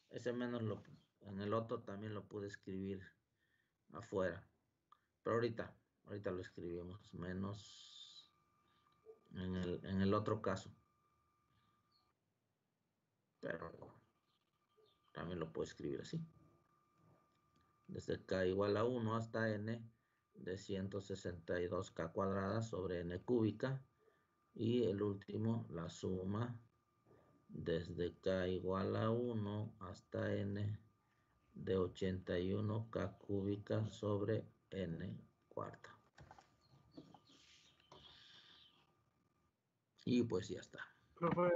ese menos en el otro también lo pude escribir afuera. Pero ahorita lo escribimos menos en el otro caso. Pero también lo puedo escribir así. Desde k igual a 1 hasta n de 162k cuadrada sobre n cúbica. Y el último, la suma desde k igual a 1 hasta n de 81k cúbica sobre n cuarta. Y pues ya está. Profe,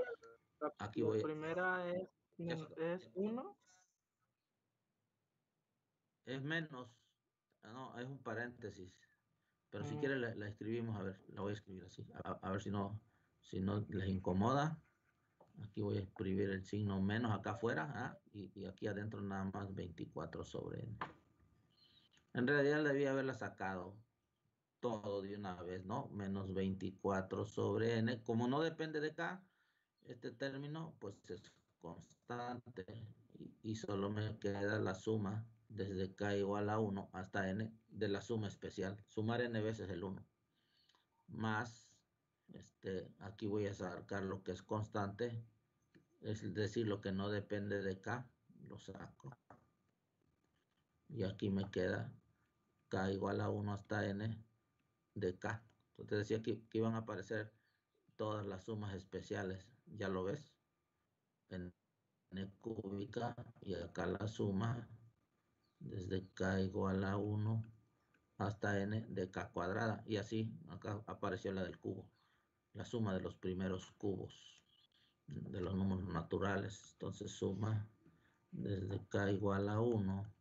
Aquí la voy. primera es 1. Es menos. No, es un paréntesis. Pero si quiere la escribimos, a ver, la voy a escribir así. A ver si no les incomoda. Aquí voy a escribir el signo menos acá afuera, y aquí adentro nada más 24 sobre n. En realidad debía haberla sacado todo de una vez, ¿no? Menos 24 sobre n. Como no depende de k, este término pues es constante y solo me queda la suma desde k igual a 1 hasta n de la suma especial. Sumar n veces el 1. Más, aquí voy a sacar lo que es constante, es decir, lo que no depende de k, lo saco. Y aquí me queda k igual a 1 hasta n de k. Entonces decía que iban a aparecer todas las sumas especiales. ¿Ya lo ves? En n cúbica, y acá la suma desde k igual a 1 hasta n de k cuadrada. Y así acá apareció la del cubo, la suma de los primeros cubos de los números naturales. Entonces suma desde k igual a 1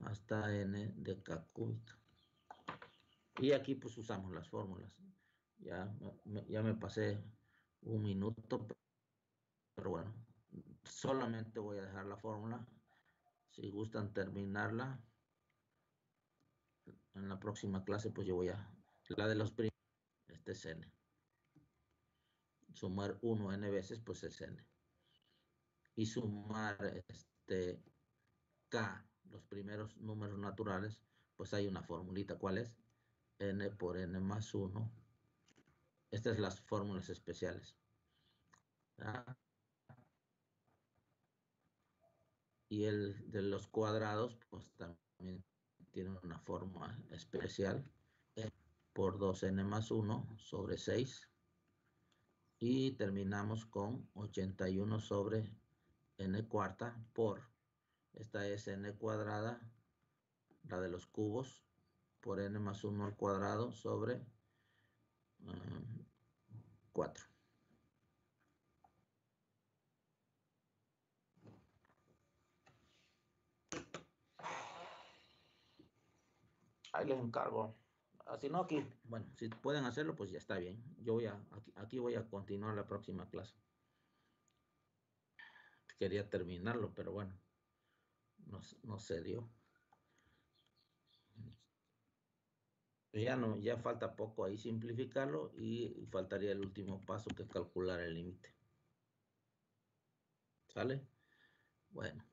hasta n de k cúbica. Y aquí pues usamos las fórmulas. Ya me pasé un minuto, pero bueno, solamente voy a dejar la fórmula. Si gustan terminarla en la próxima clase, pues yo voy a la de los primeros. Este es n. Sumar 1 n veces, pues es n. Y sumar k, los primeros números naturales, pues hay una formulita. ¿Cuál es? N por n más 1. Estas son las fórmulas especiales. ¿Ah? Y el de los cuadrados, pues también tiene una forma especial. Por 2n más 1 sobre 6. Y terminamos con 81 sobre n cuarta por, esta es n cuadrada, la de los cubos, por n más 1 al cuadrado sobre 4. Ahí les encargo. Así no, aquí, bueno, si pueden hacerlo, pues ya está bien. Yo aquí voy a continuar la próxima clase. Quería terminarlo, pero bueno, no se dio. Ya falta poco ahí simplificarlo, y faltaría el último paso, que es calcular el límite. ¿Sale? Bueno.